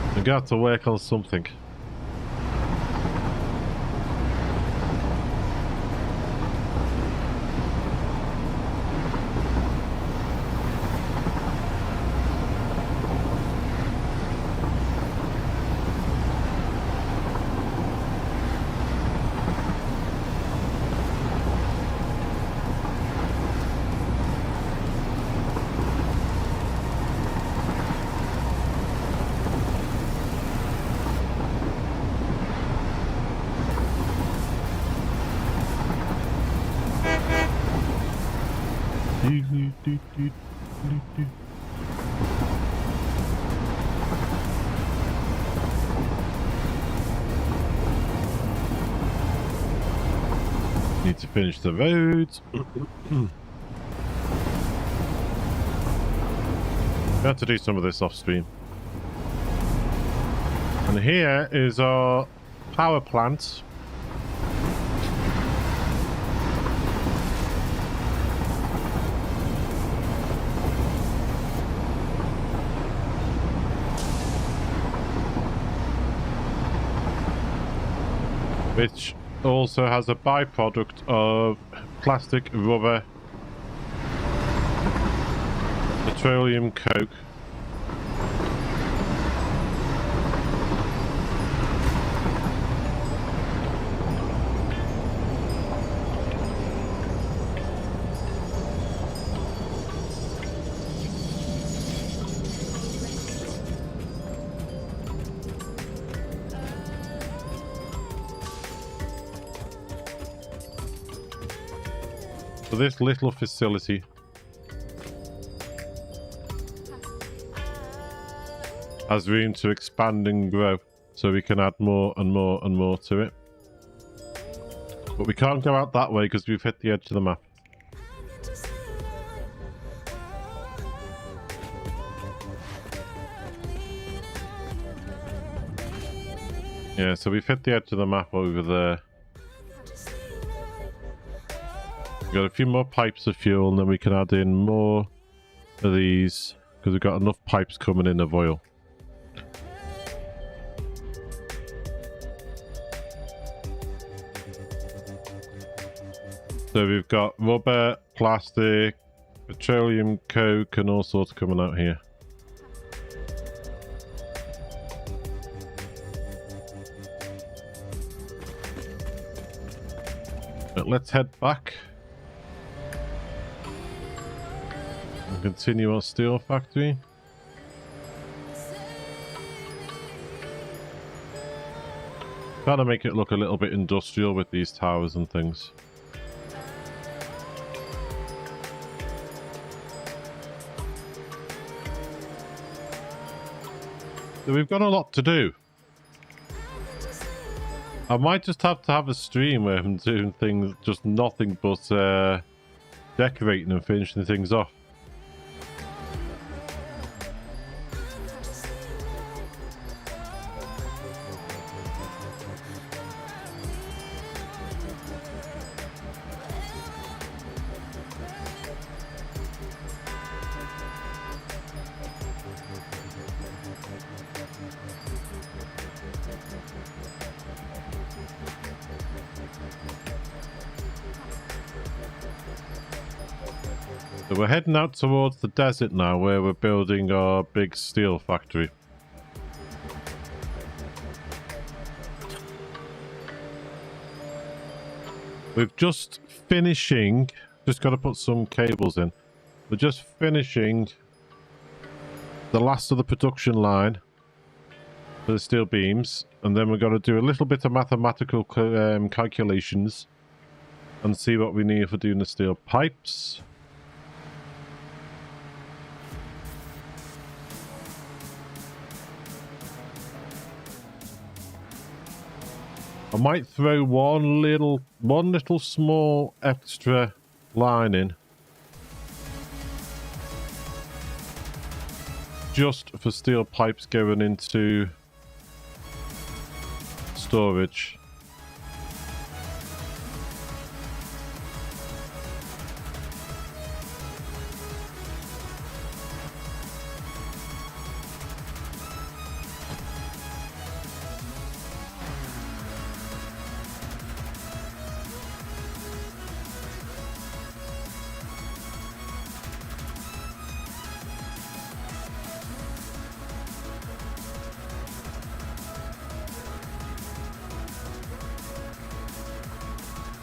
I'm gonna have to work on something. Need to finish the roads. Got to do some of this off stream. And here is our power plant. Which also has a byproduct of plastic, rubber, petroleum coke. For this little facility. has room to expand and grow, so we can add more and more and more to it. But we can't go out that way because we've hit the edge of the map. Yeah, so we've hit the edge of the map over there. We've got a few more pipes of fuel, and then we can add in more of these because we've got enough pipes coming in of oil. So we've got rubber, plastic, petroleum, coke, and all sorts coming out here. But let's head back and continue our steel factory. Trying to make it look a little bit industrial with these towers and things. So we've got a lot to do. I might just have to have a stream where I'm doing things, just nothing but decorating and finishing things off. So we're heading out towards the desert now, where we're building our big steel factory. We've just finishing, just got to put some cables in. We're just finishing the last of the production line for the steel beams, and then we're going to do a little bit of mathematical calculations and see what we need for doing the steel pipes. I might throw one little small extra line in just for steel pipes going into storage.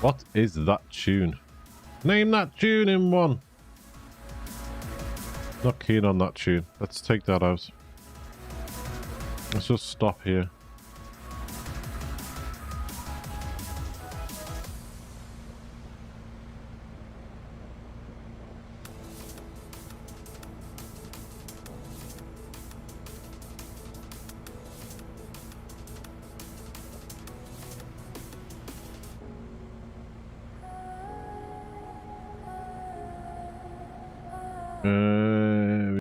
What is that tune? Name that tune in one. Not keen on that tune. Let's take that out. Let's just stop here.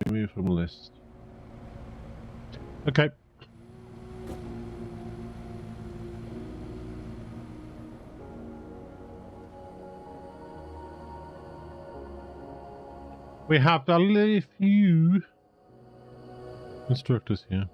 Remove from list. Okay. We have a few instructors here.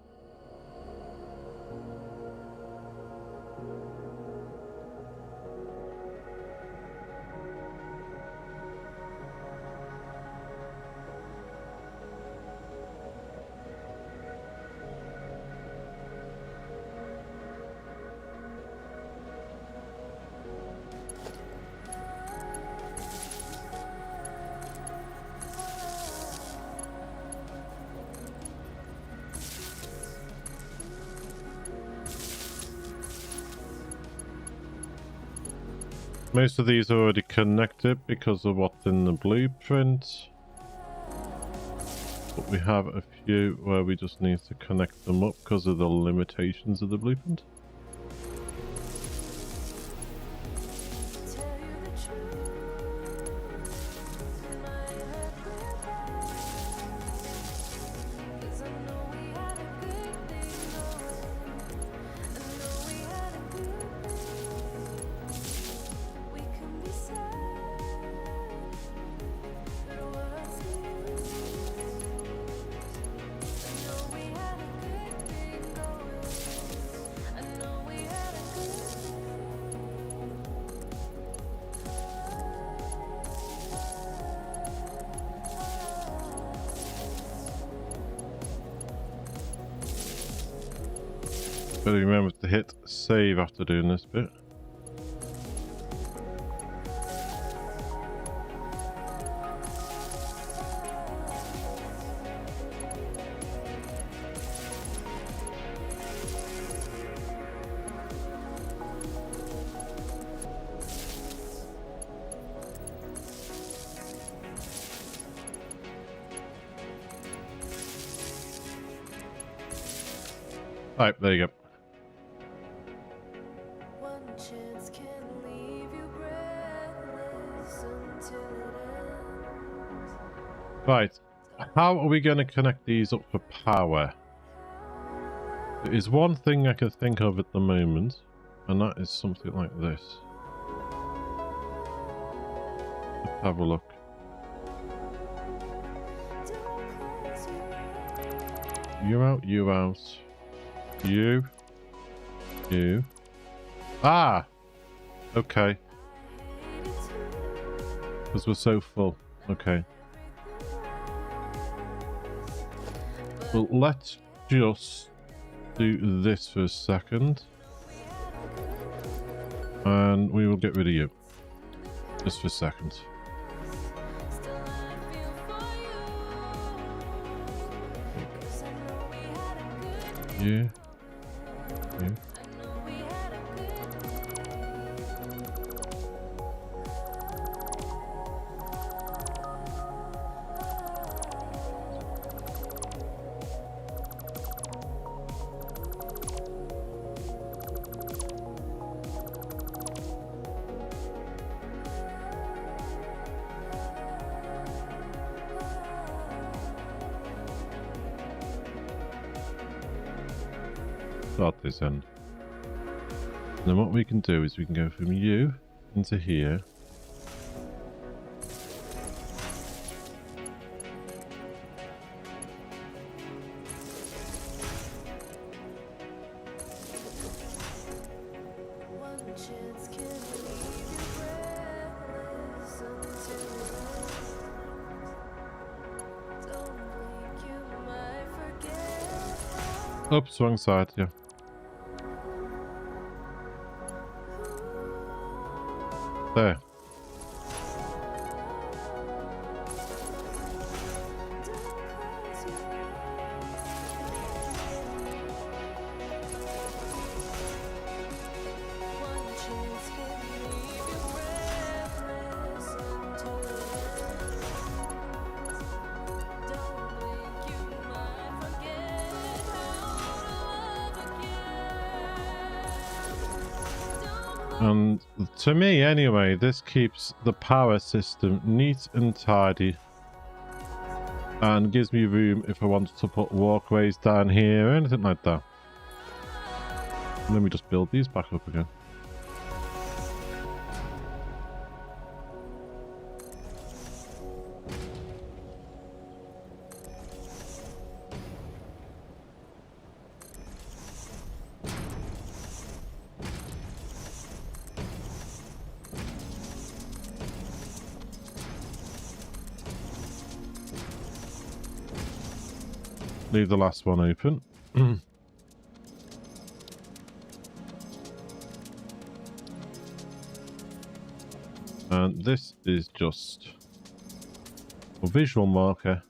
Most of these are already connected because of what's in the blueprint. But we have a few where we just need to connect them up because of the limitations of the blueprint. But remember to hit save after doing this bit. Right, there you go. Right, how are we going to connect these up for power? There is one thing I can think of at the moment, and that is something like this. Let's have a look. You out, you out. You. Ah! Okay. Because we're so full. Okay. Well, let's just do this for a second. And we will get rid of you. Just for a second. You. Start this end. And then what we can do is we can go from you into here. Oops, wrong side, yeah. There. And to me anyway, this keeps the power system neat and tidy and gives me room if I wanted to put walkways down here or anything like that. And let me just build these back up again. Leave the last one open. And this is just a visual marker.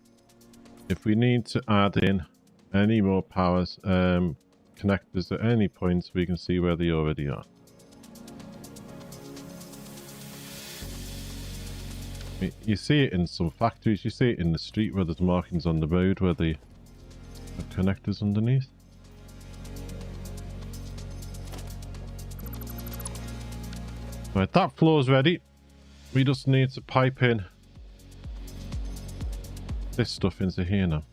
If we need to add in any more powers, connectors at any point, we can see where they already are. You see it in some factories, you see it in the street where there's markings on the road where the connectors underneath. Right, that floor's ready. We just need to pipe in this stuff into here now.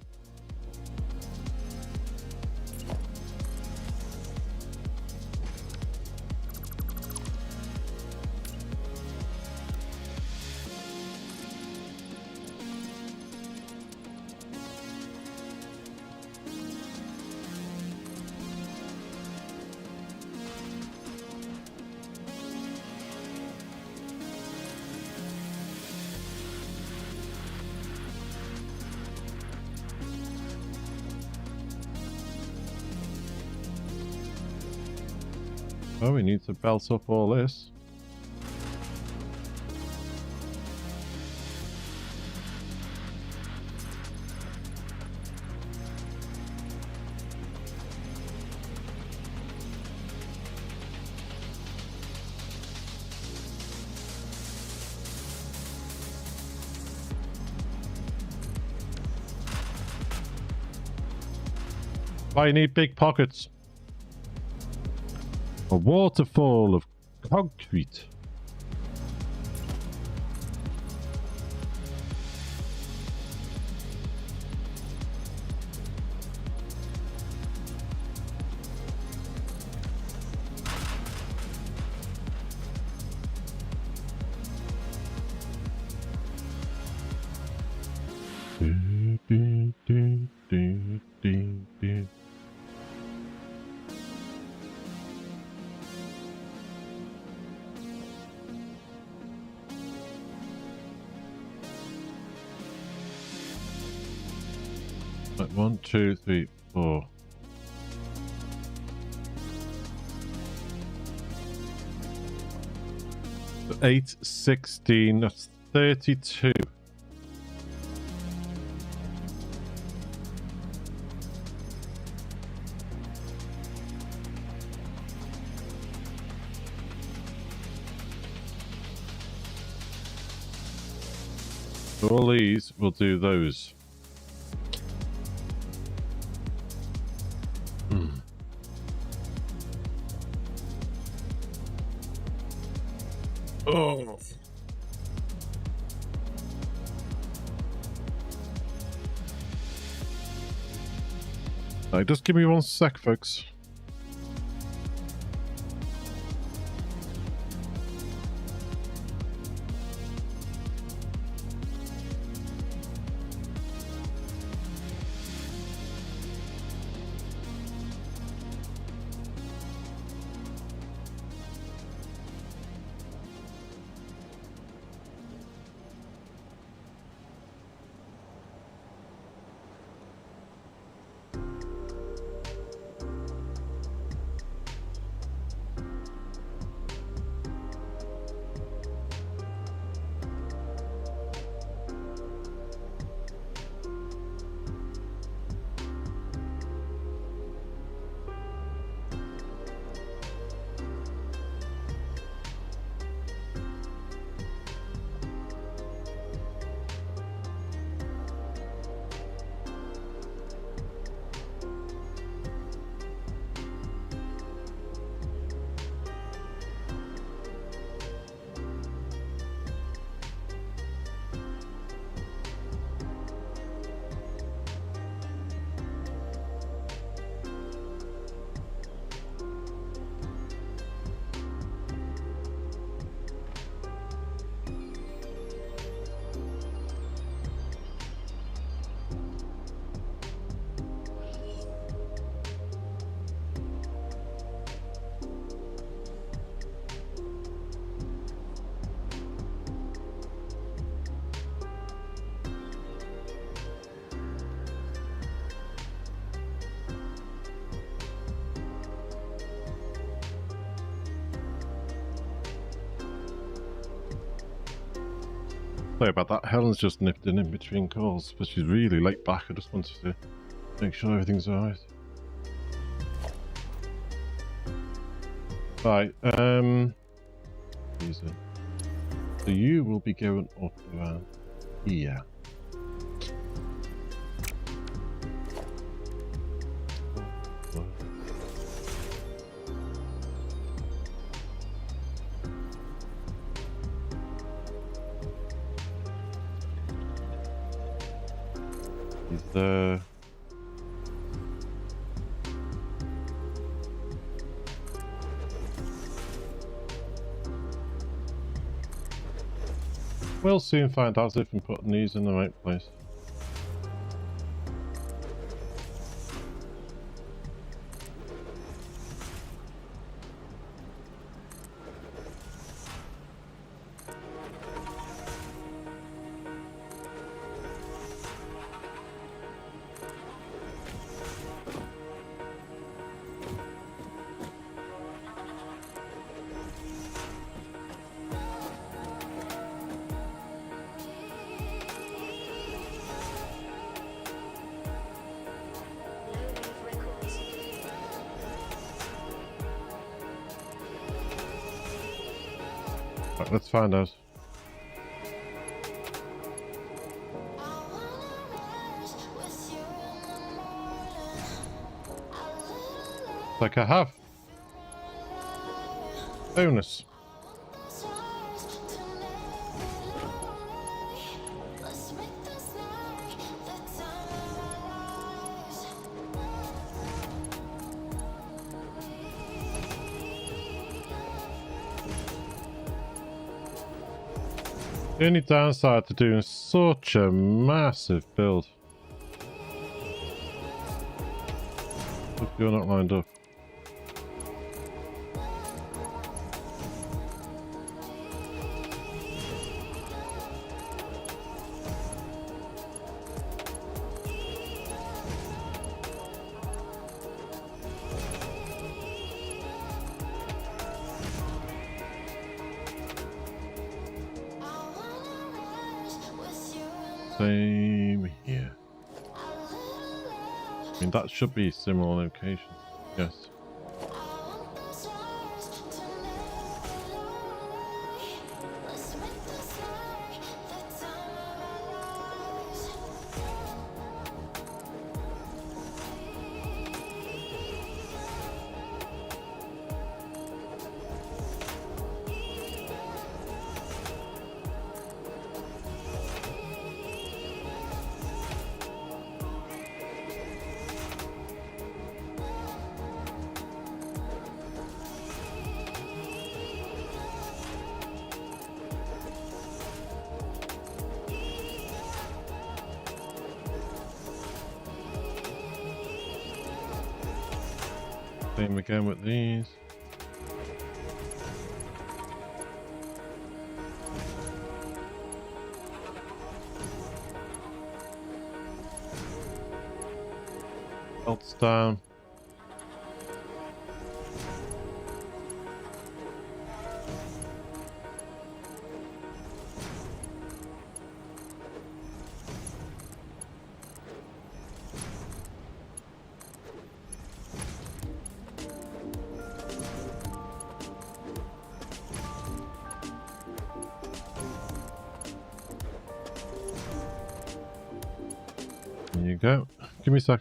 Oh, we need to belt up all this. I need big pockets. A waterfall of concrete. Like 1, 2, 3, 4. So 8, 16, that's 32. So all these will do those. Oh. Right, just give me 1 sec, folks. Sorry about that. Helen's just nipped in between calls, but she's really late back. I just wanted to make sure everything's alright. Right, easy. So you will be going up around here. He's there. We'll soon find out if I'm putting these in the right place. Right, let's find out. Like I have. Bonus. The only downside to doing such a massive build. If you're not lined up. Same here. I mean, that should be similar location. Yes. Same again with these. Belts down. There you go. Give me a sec.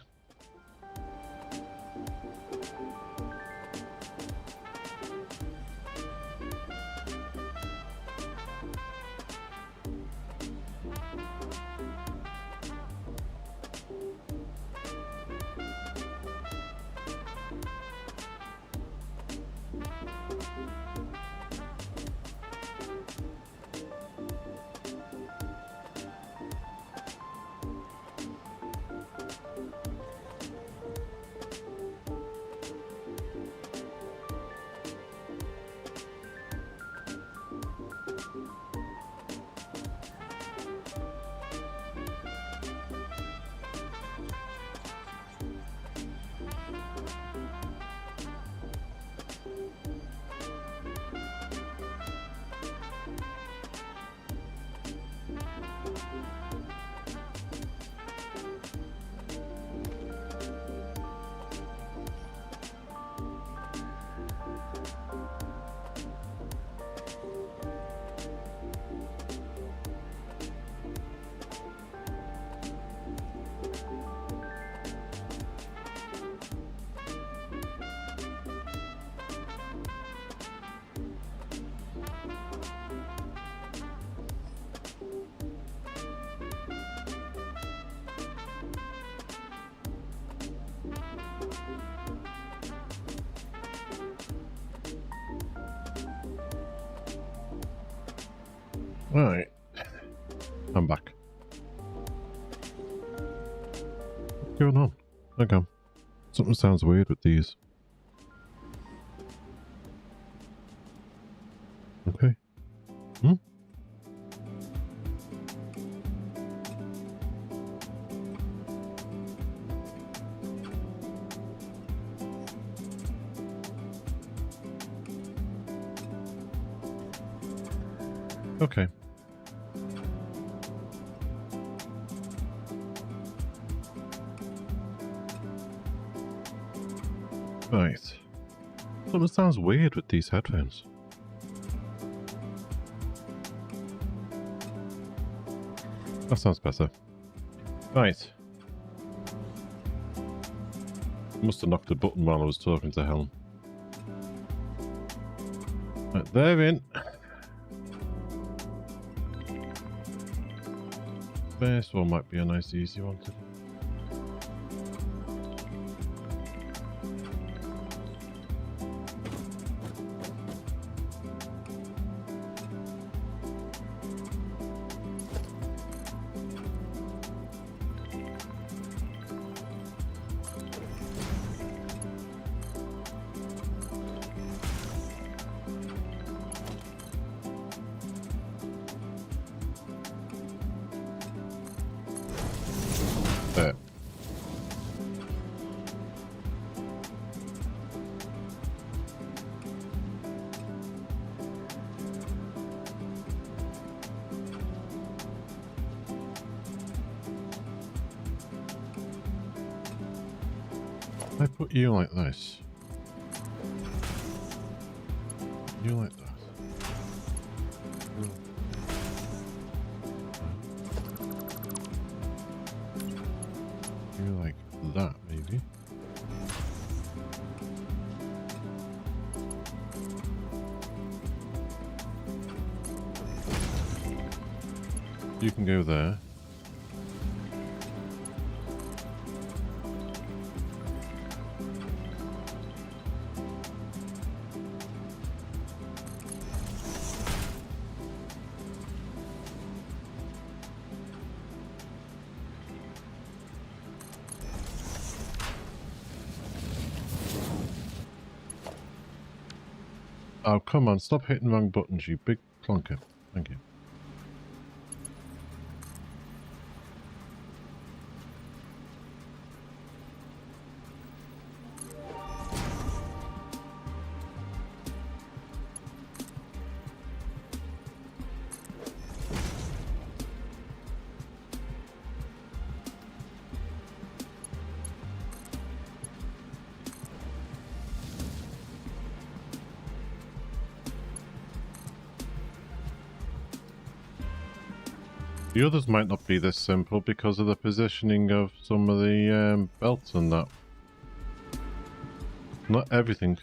Alright. I'm back. What's going on? Okay. Something sounds weird with these. Okay. Hmm? Okay. Right. Something sounds weird with these headphones. That sounds better. Right. Must have knocked a button while I was talking to Helen. Right, they're in. First one might be a nice easy one to do. There. I put you like this. You like that. You like that, maybe. You can go there. Oh, come on, stop hitting wrong buttons, you big clunker. Thank you. The others might not be this simple because of the positioning of some of the belts and that. Not everything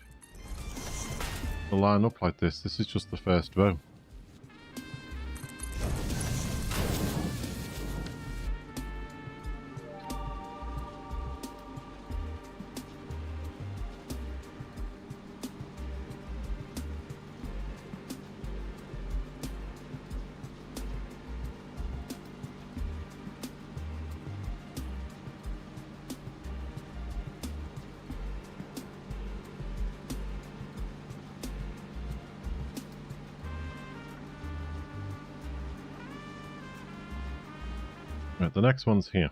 will line up like this. This is just the first row. Right, the next one's here.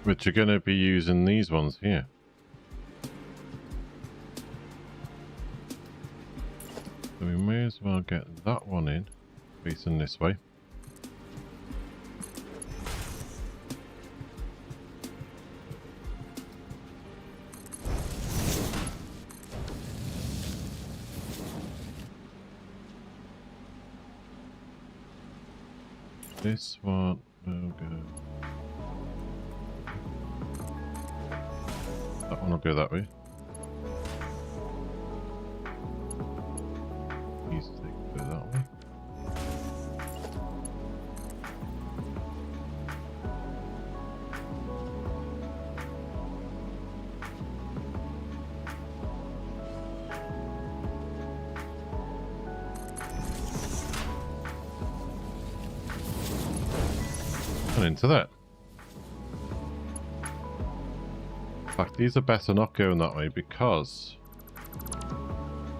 But you're going to be using these ones here. So we may as well get that one in, facing this way. This one will go. That one will go that way. These two go that way. And into that. In fact, these are better not going that way because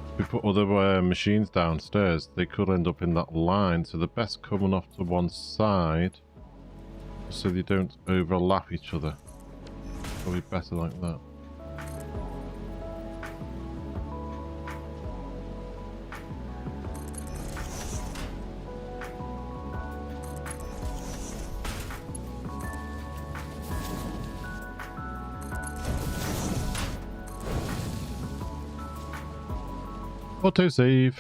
if we put other machines downstairs, they could end up in that line. So they're best coming off to one side so they don't overlap each other. Probably better like that. Autosave.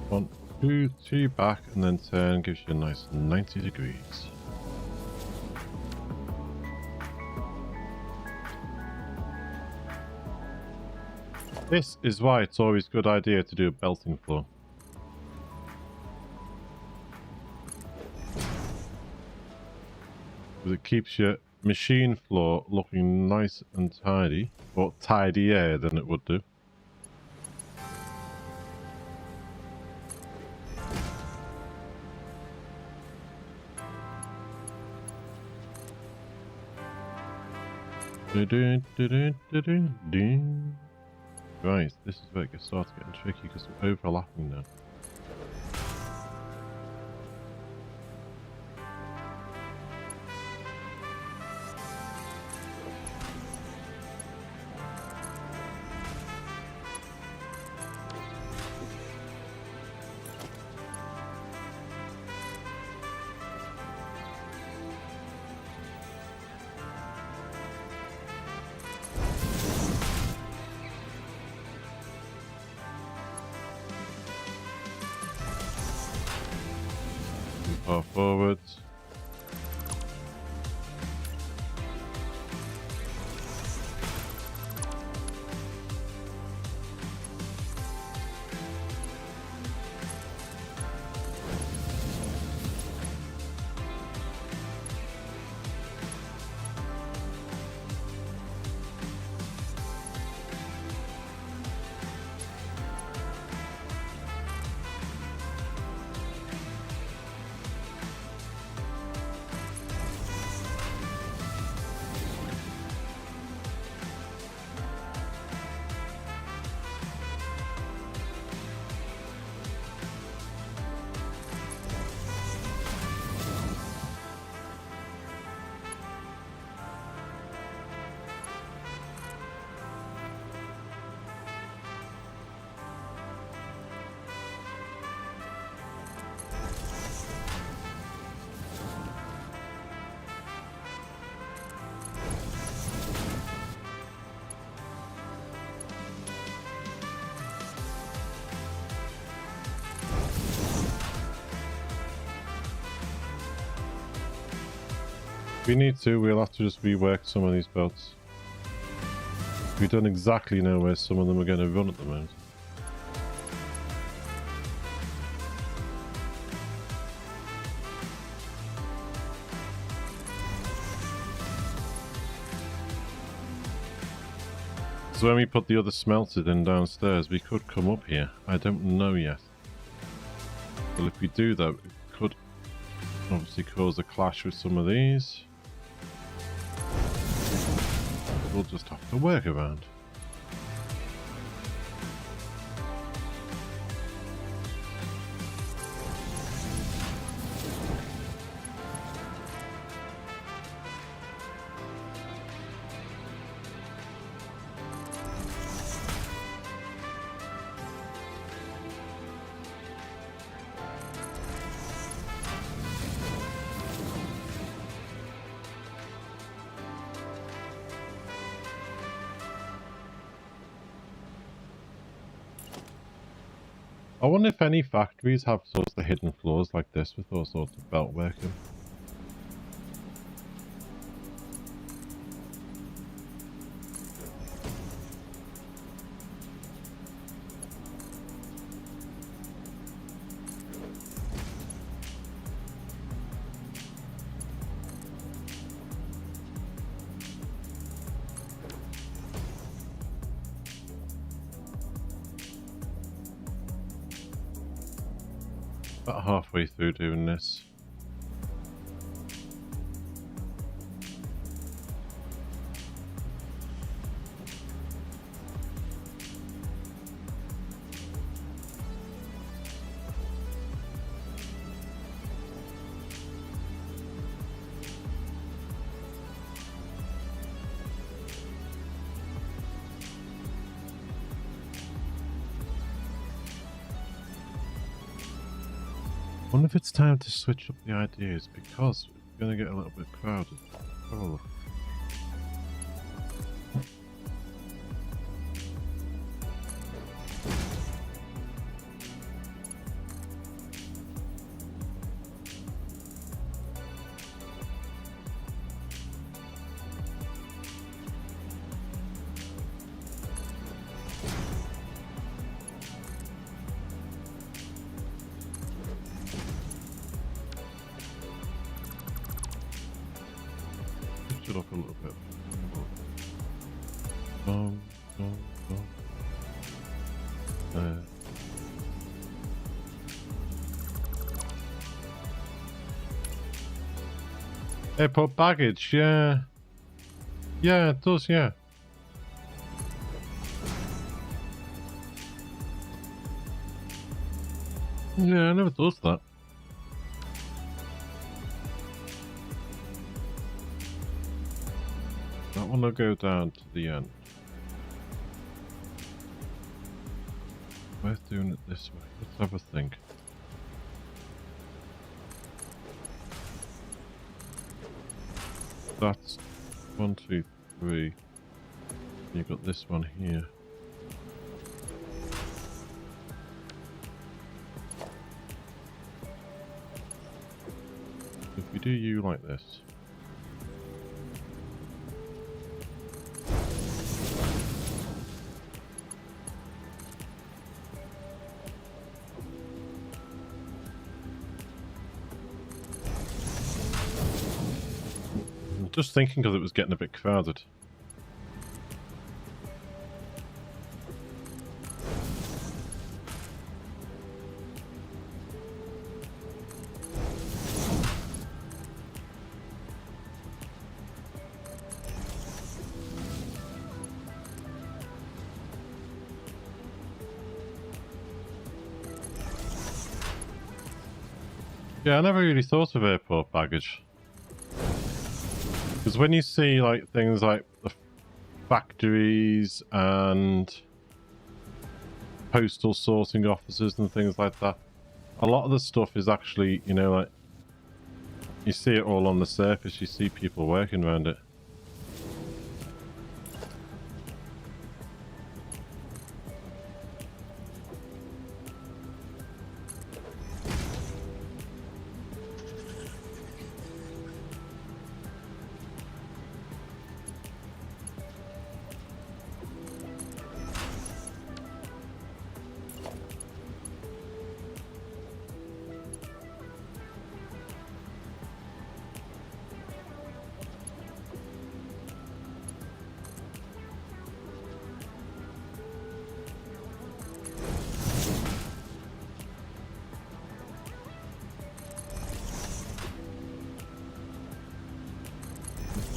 One, two back, and then turn gives you a nice 90 degrees. This is why it's always a good idea to do a belting floor. Because it keeps your machine floor looking nice and tidy, or tidier than it would do. Right, this is where it starts getting tricky because we're overlapping now. Far forwards. If we need to, we'll have to just rework some of these belts. We don't exactly know where some of them are going to run at the moment. So when we put the other smelters in downstairs, we could come up here. I don't know yet. Well, if we do that, it could obviously cause a clash with some of these. We'll just have to work around. I wonder if any factories have sorts of hidden floors like this with all sorts of belt working. About halfway through doing this. I wonder if it's time to switch up the ideas because it's going to get a little bit crowded. Have a look. Switch it up a little bit. Airport baggage, yeah. Yeah, it does, yeah. Yeah, I never thought of that. That one will go down to the end. Worth doing it this way. Let's have a think. That's 1, 2, 3. You've got this one here. If we do you like this. Just thinking because it was getting a bit crowded. Yeah, I never really thought of airport baggage. Because when you see like things like the factories and postal sorting offices and things like that, a lot of the stuff is actually, you know, like you see it all on the surface, you see people working around it.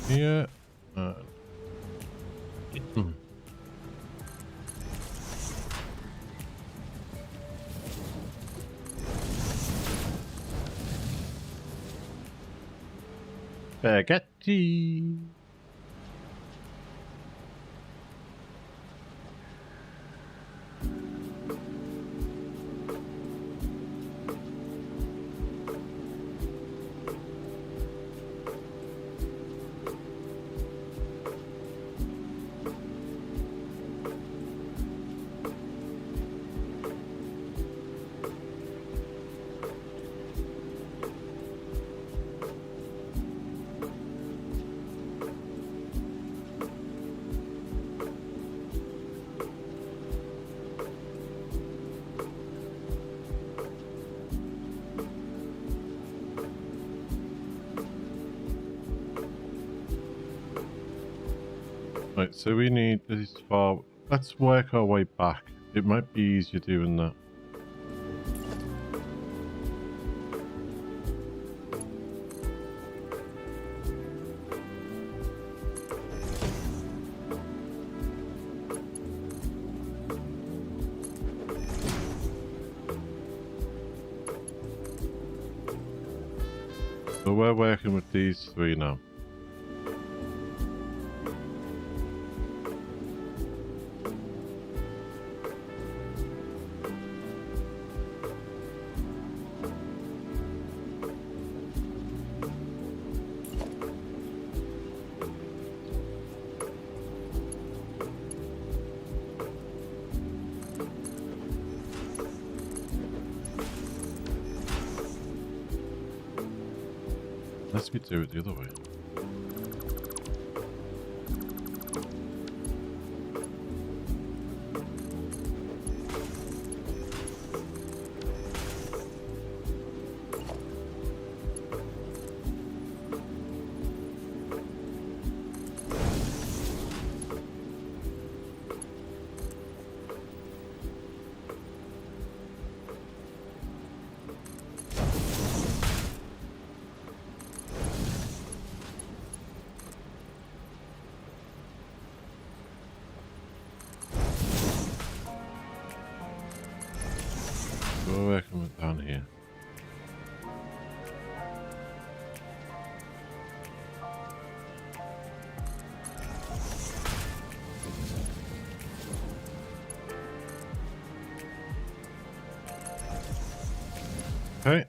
Here, spaghetti. Right, so we need this far. Let's work our way back. It might be easier doing that. So we're working with these three now. Let's do it the other way. We're working with down here. Okay.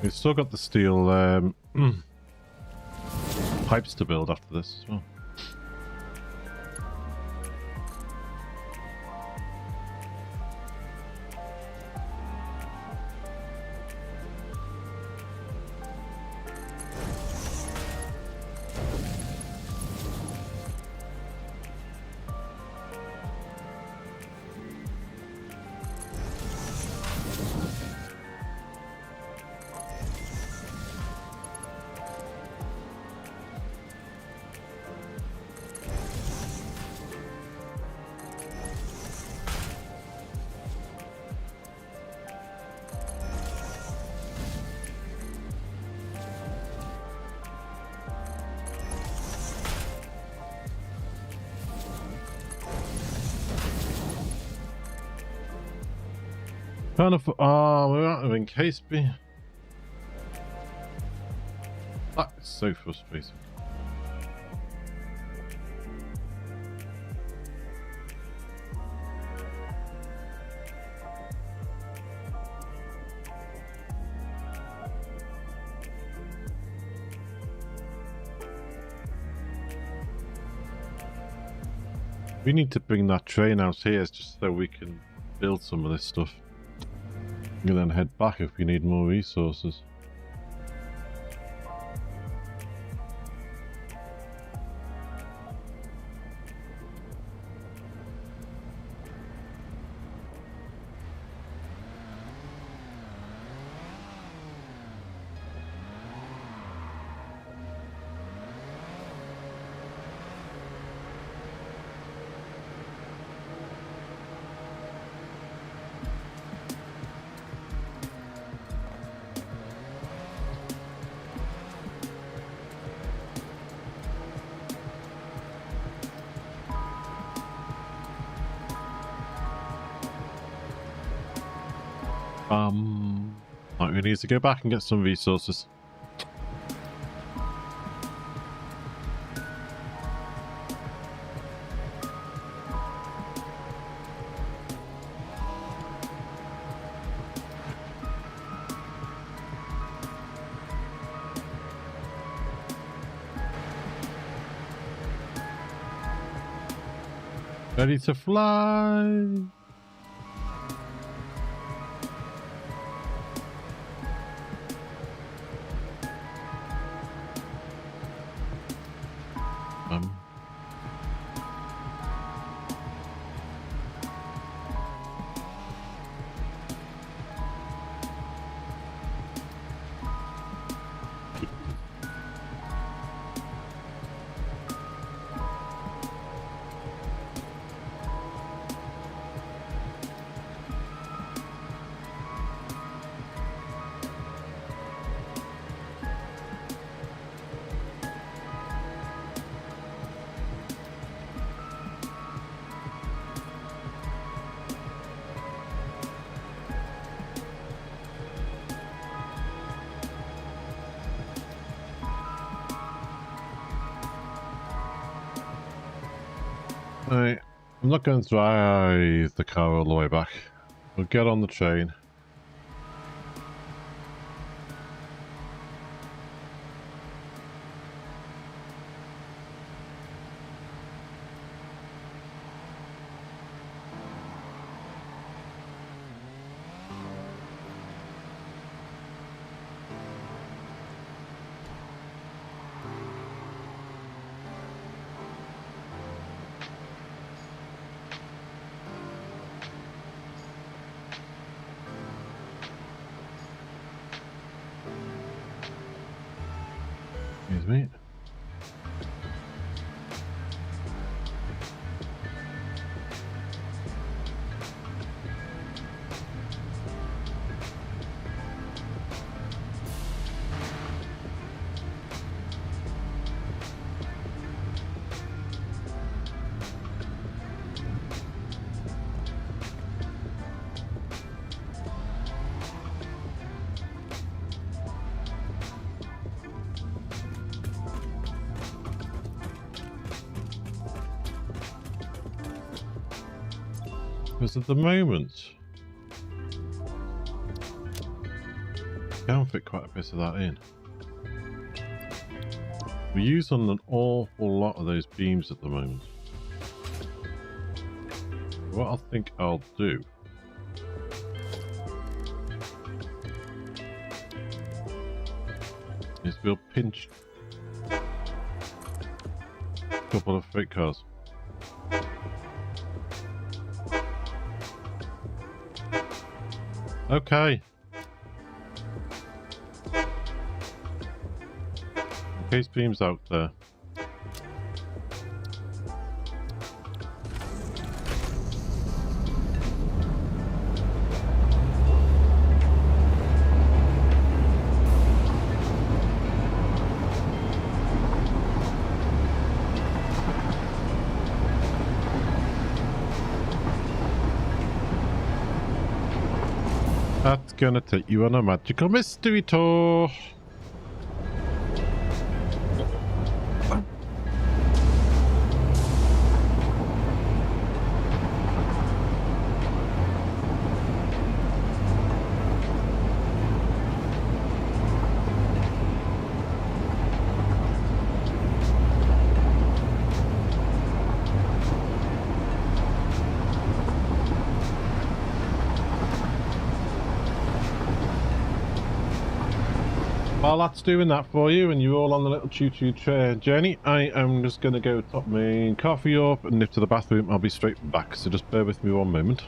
We've still got the steel pipes to build after this as well. Kind of, we're out of encased B. That is so frustrating. We need to bring that train out here just so we can build some of this stuff. And then head back if we need more resources. Right, we need to go back and get some resources. Ready to fly. Right, I'm not going to drive the car all the way back. We'll get on the train. Excuse me. Because at the moment, I can fit quite a bit of that in. We're using an awful lot of those beams at the moment. What I think I'll do is we'll pinch a couple of freight cars. Okay. Case beams out there. That's gonna take you on a magical mystery tour. While that's doing that for you and you're all on the little choo-choo journey, I am just going to go top my coffee up and nip to the bathroom. I'll be straight back, so just bear with me one moment.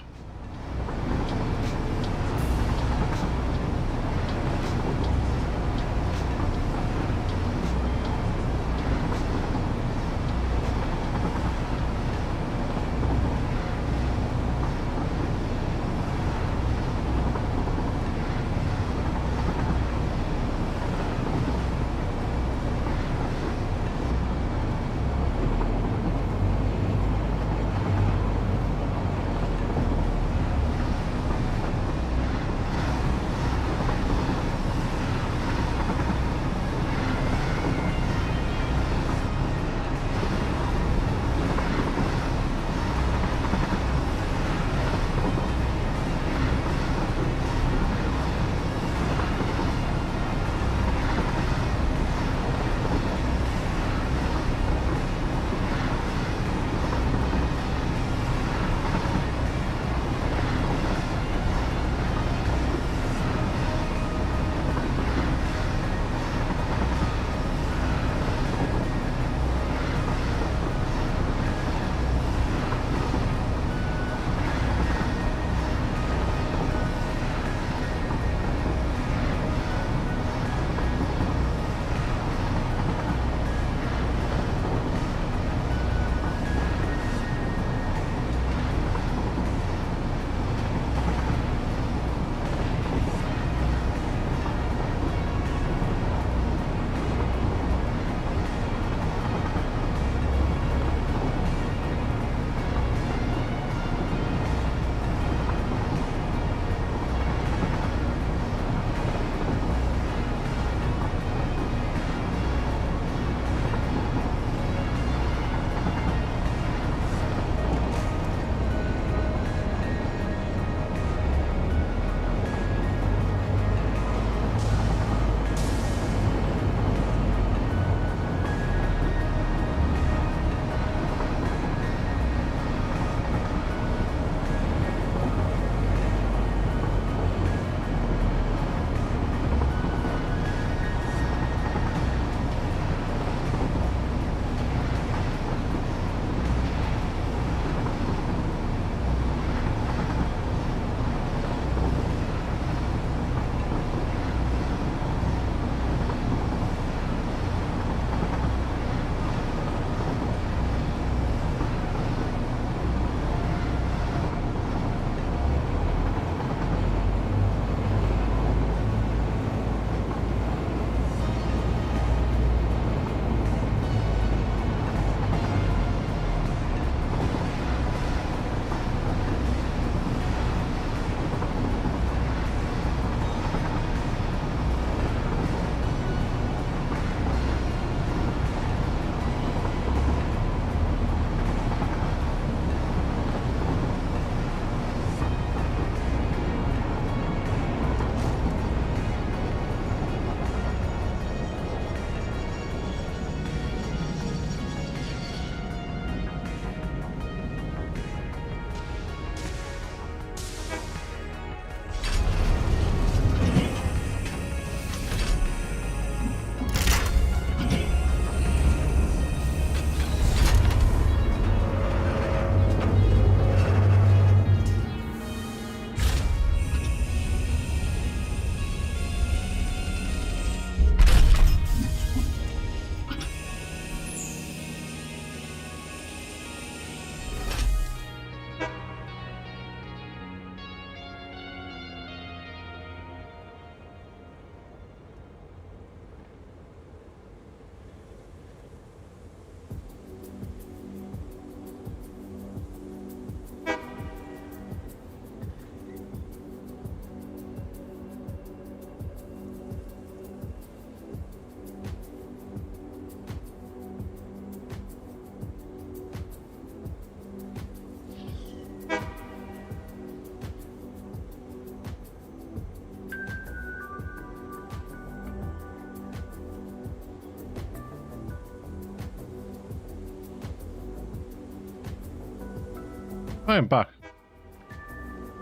I am back.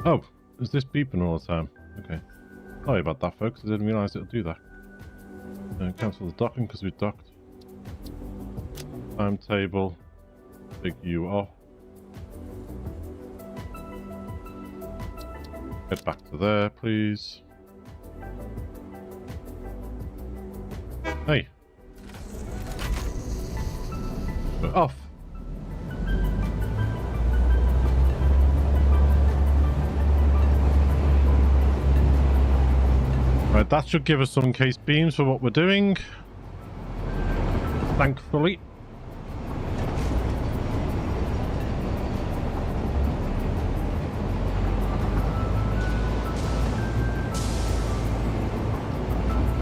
Oh, is this beeping all the time? Okay. Sorry about that, folks. I didn't realise it would do that. Cancel the docking because we docked. Timetable. Take you off. Head back to there, please. Hey. We're off. Right, that should give us some case beams for what we're doing. Thankfully.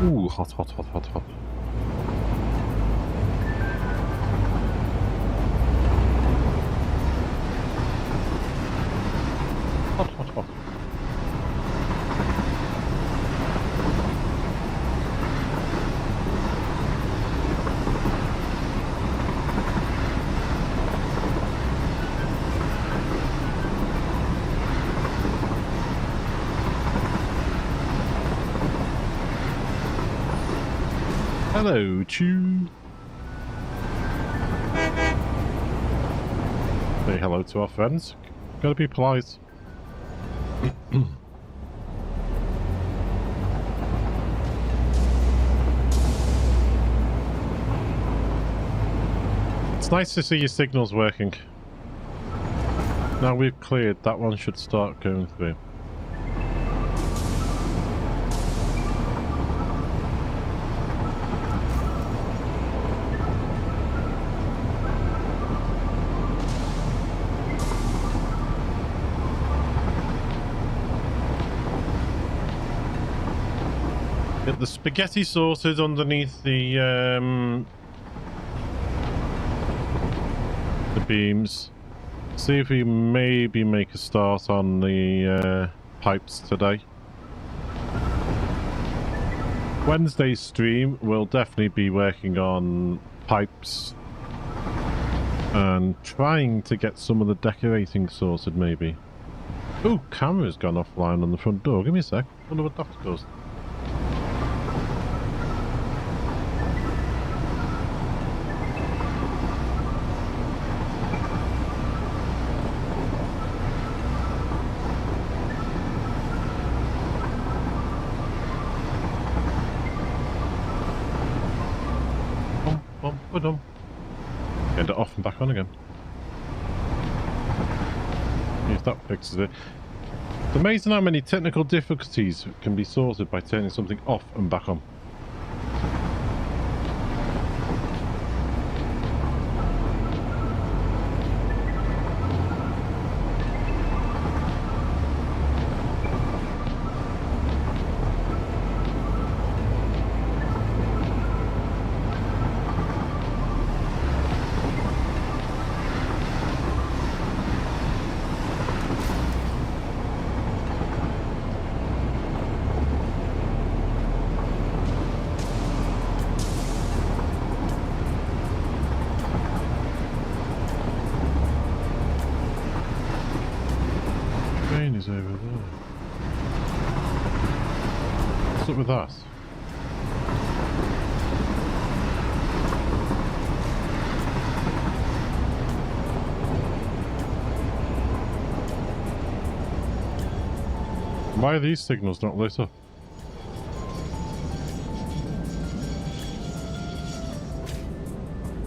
Ooh, hot, hot, hot, hot, hot. Hot, hot, hot. Hello, Chew. Say hello to our friends. Gotta be polite. It's nice to see your signals working. Now we've cleared, that one should start going through. Get the spaghetti sauces underneath the beams. See if we maybe make a start on the pipes today. Wednesday's stream will definitely be working on pipes and trying to get some of the decorating sorted maybe. Ooh, camera's gone offline on the front door. Give me a sec. Wonder what that does. Get it off and back on again. If that fixes it. It's amazing how many technical difficulties can be sorted by turning something off and back on. Over there. What's up with that? Why are these signals not lit up?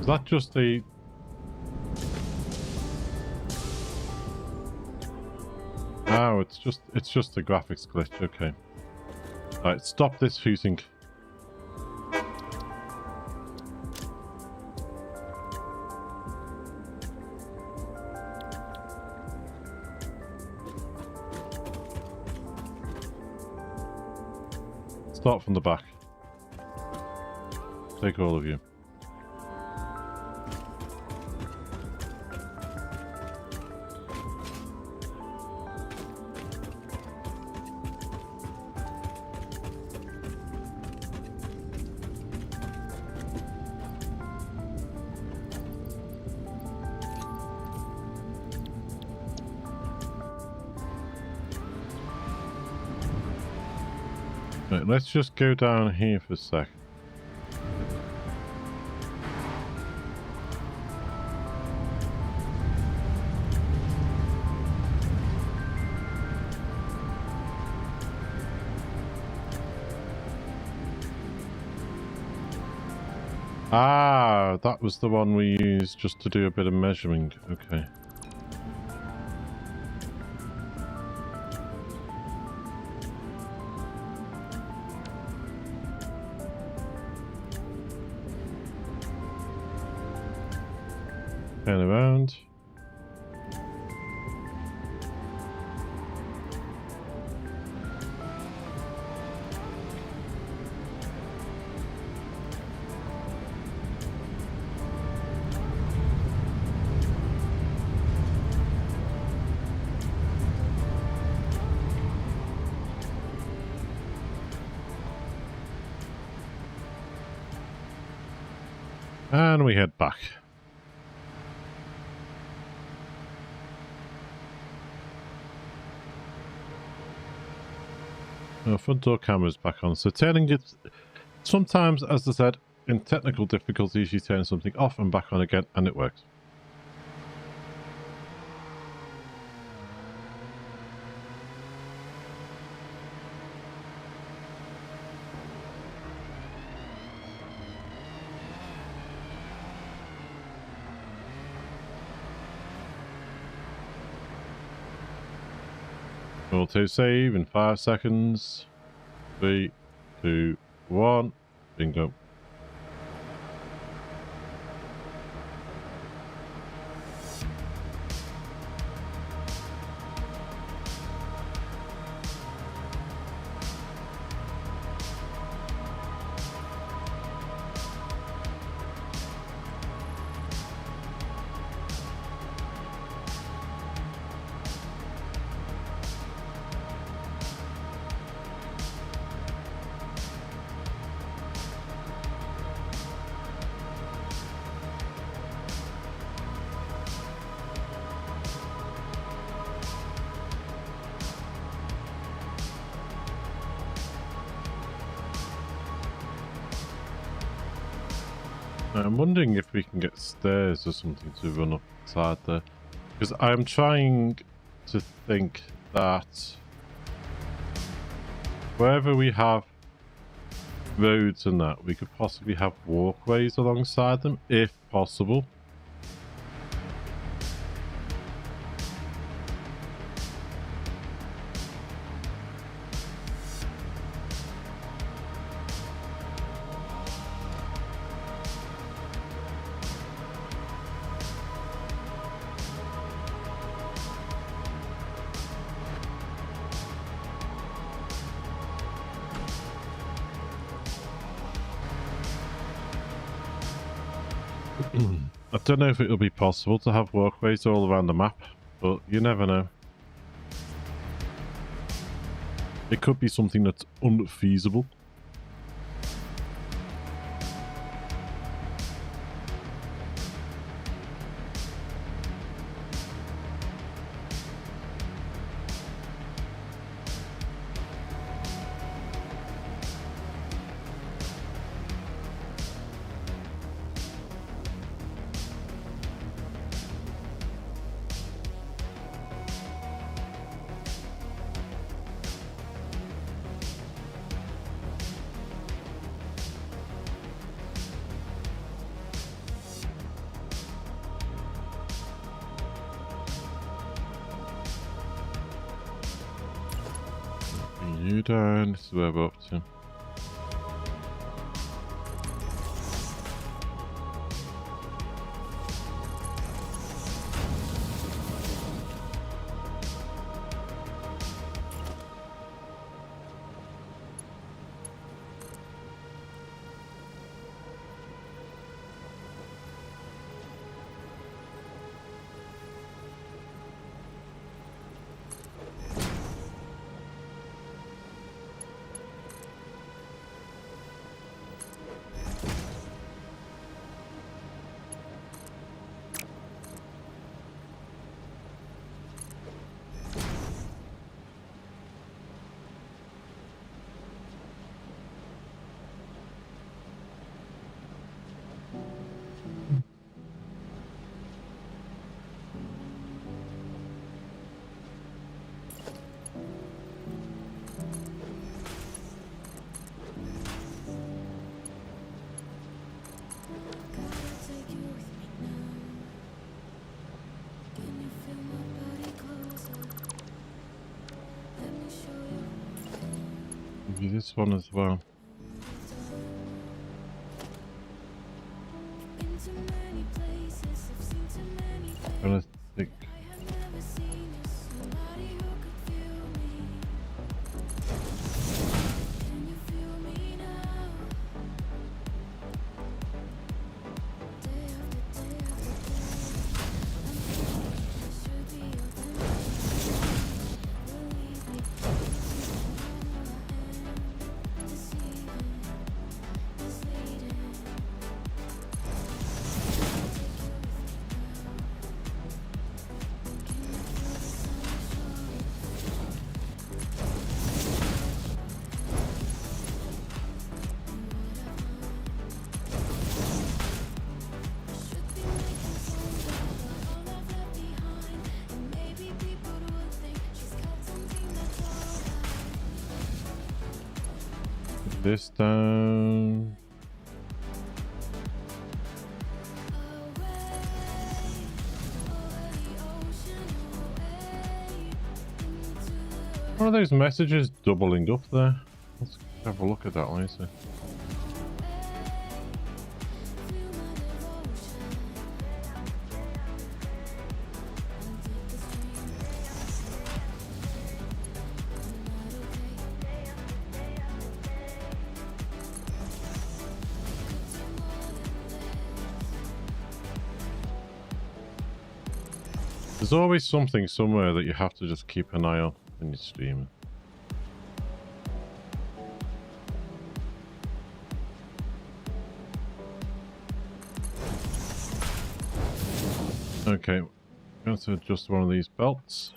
Is that just the... Oh, it's just the graphics glitch, okay. Alright, stop this shooting. Start from the back. Take all of you. Right, let's just go down here for a sec. Ah, that was the one we used just to do a bit of measuring. Okay. Turn around. And we head back. Our front door camera's back on. So turning it, sometimes, as I said, in technical difficulties, you turn something off and back on again, and it works. Auto save in 5 seconds. 3, 2, 1. Bingo. I'm wondering if we can get stairs or something to run up inside there. Because I'm trying to think that wherever we have roads and that, we could possibly have walkways alongside them, if possible. I don't know if it'll be possible to have walkways all around the map, but you never know. It could be something that's unfeasible. You down, this is where we're up to. Maybe this one as well. Trying to think. This down. What are those messages doubling up there? Let's have a look at that later. There's always something somewhere that you have to just keep an eye on when you're streaming. Okay, I'm going to adjust one of these belts.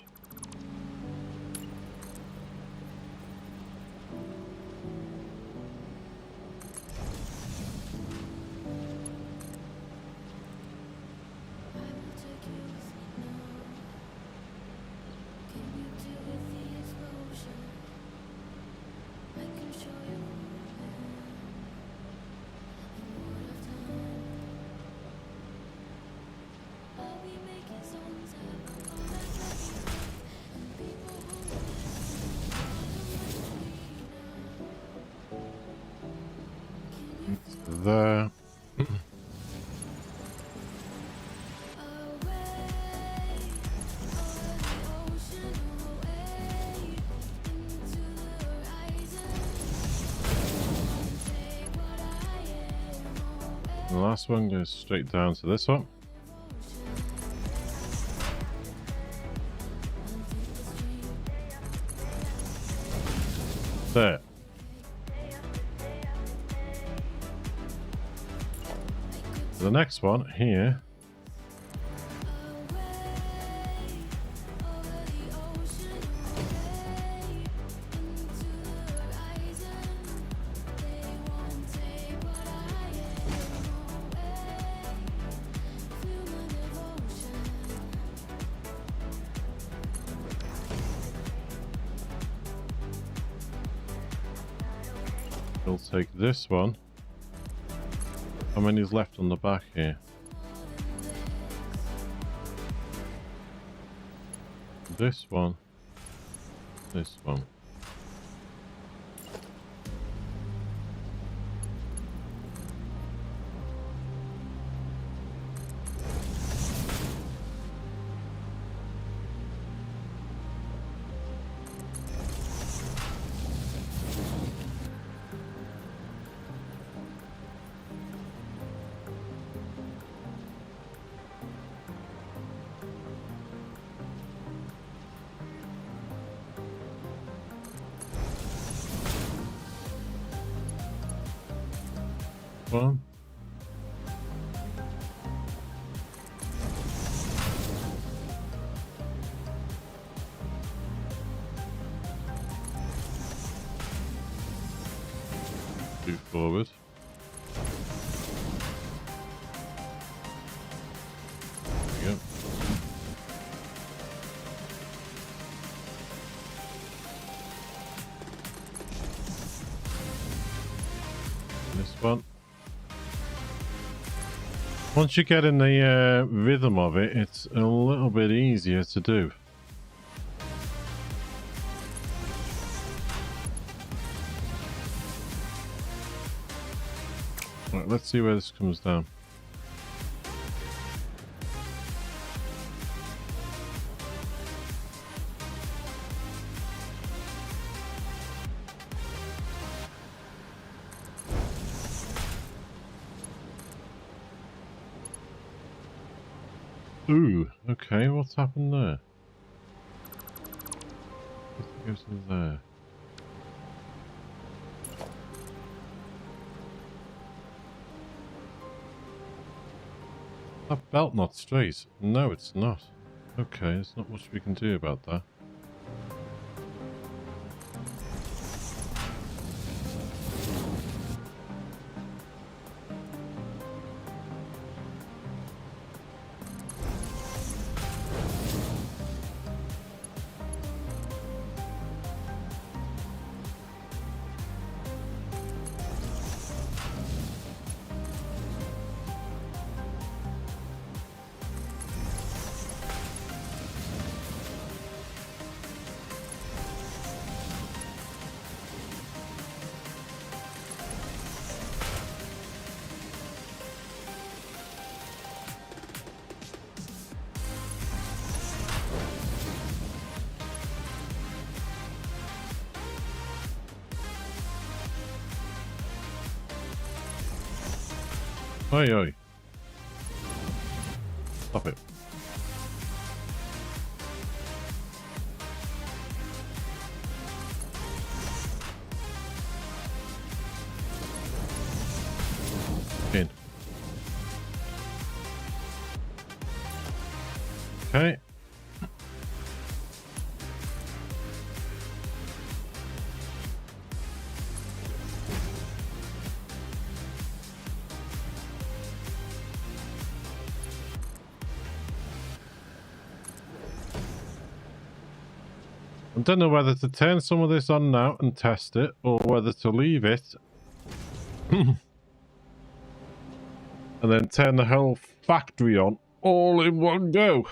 There. The last one goes straight down to this one. There. The next one here. We'll take this one. How many is left on the back here? This one. This one. One. Move forward. There we go. This one. Once you get in the rhythm of it, it's a little bit easier to do. Right, let's see where this comes down. Ooh, okay, what's happened there? It goes in there. That belt not straight? No, it's not. Okay, there's not much we can do about that. Oi, oi. Stop it. In. Okay. I don't know whether to turn some of this on now and test it, or whether to leave it and then turn the whole factory on all in one go.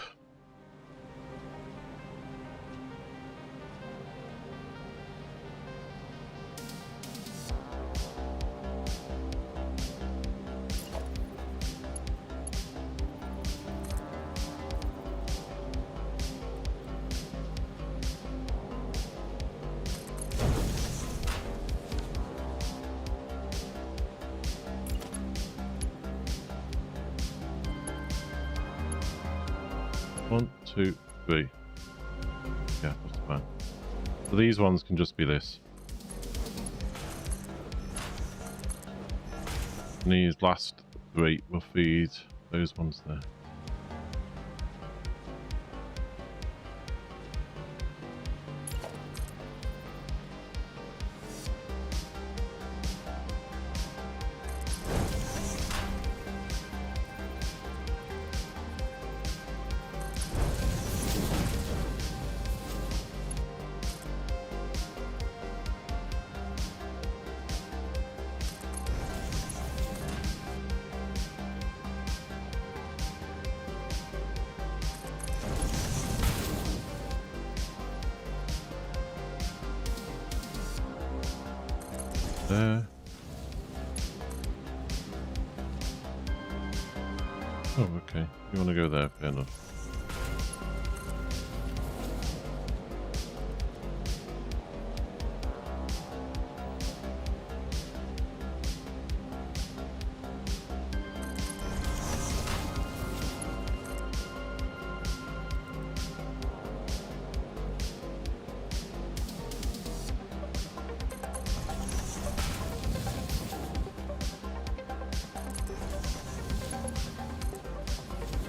One, two, three. Yeah, that's fine. So these ones can just be this. And these last three will feed those ones there. There. Oh, okay. You want to go there, fair enough.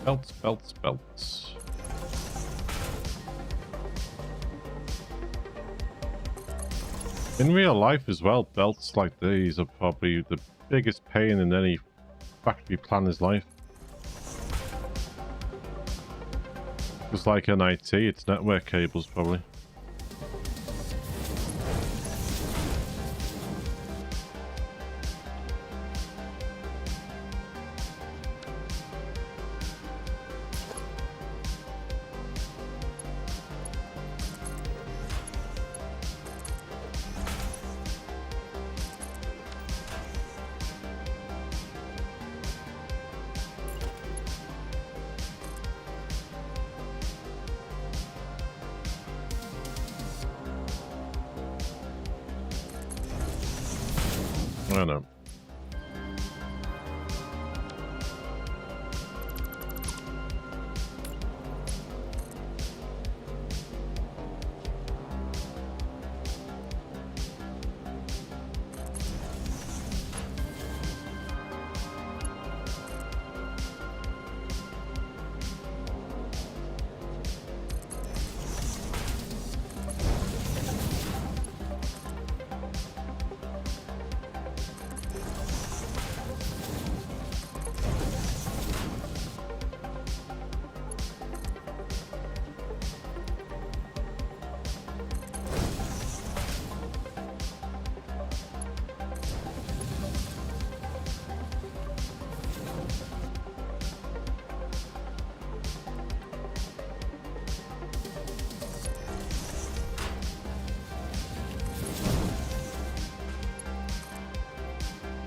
Belts, belts, belts. In real life as well, belts like these are probably the biggest pain in any factory planner's life. Just like in IT, it's network cables probably. I know.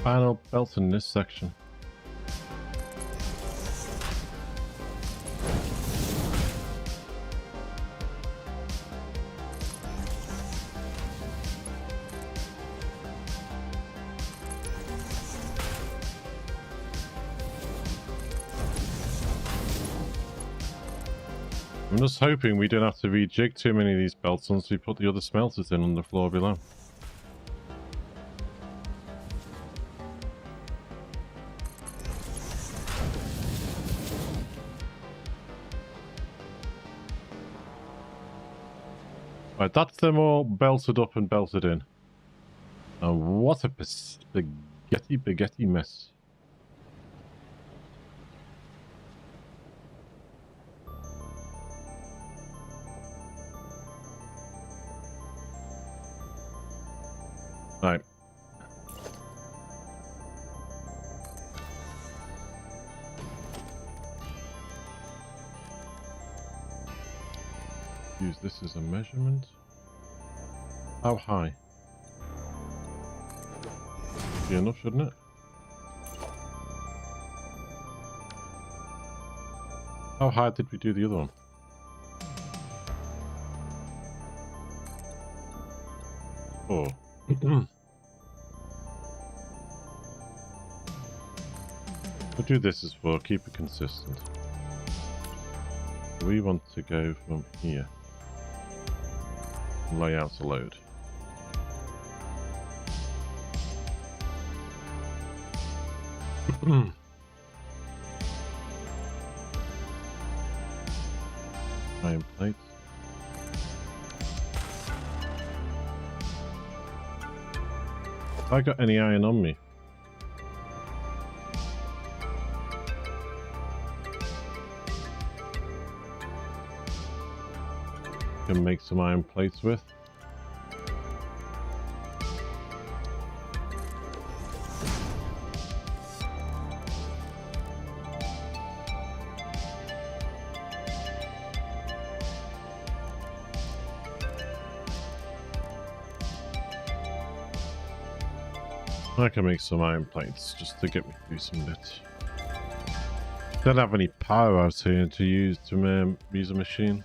Final belt in this section. I'm just hoping we don't have to rejig too many of these belts once we put the other smelters in on the floor below. Right, that's them all belted up and belted in. And what a spaghetti mess. Right. Use this as a measurement. How high? Be enough, shouldn't it? How high did we do the other one? Oh. We'll do this as well, keep it consistent. We want to go from here. Lay out a load. Iron plates. Have I got any iron on me? Can make some iron plates with. I can make some iron plates just to get me through some bits. Don't have any power out here to use a machine.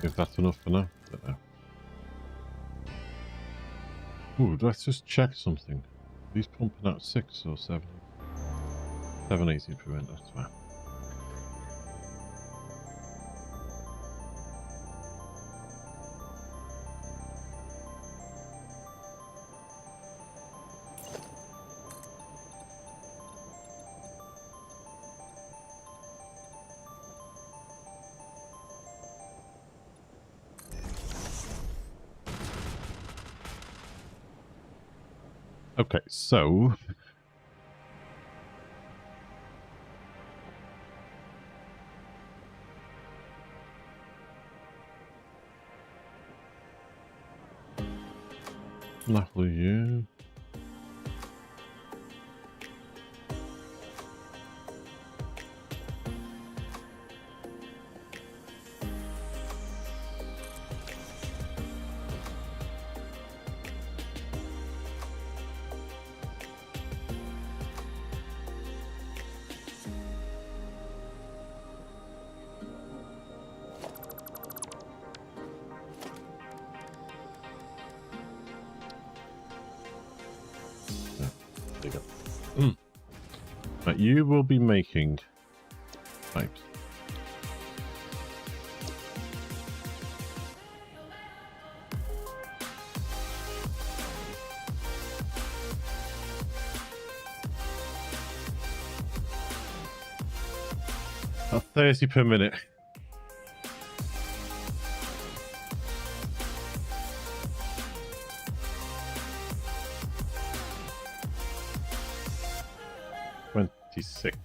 If that's enough for now, don't know. Ooh, let's just check something. He's pumping out 6 or 7. 780 per minute, that's fine. Okay, so lovely you. There you go. Right, you will be making pipes. About 30 per minute. Twenty-six.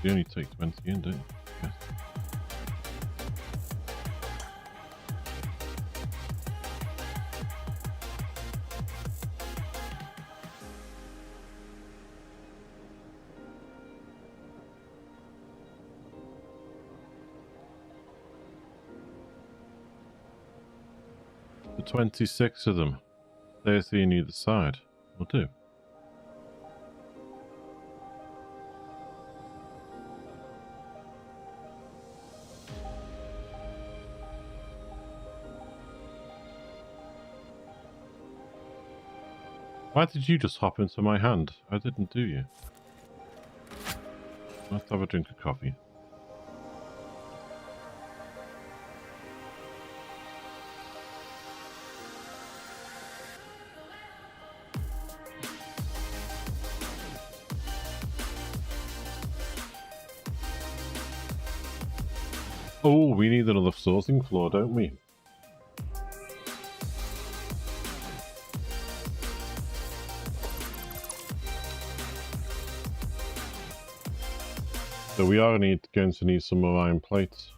You only take 20 in, don't you? Yes. The 26 of them. 30 on either side. Will do. Why did you just hop into my hand? I didn't do you. Let's have a drink of coffee. Oh, we need another sourcing floor, don't we? So we are going to need some more iron plates.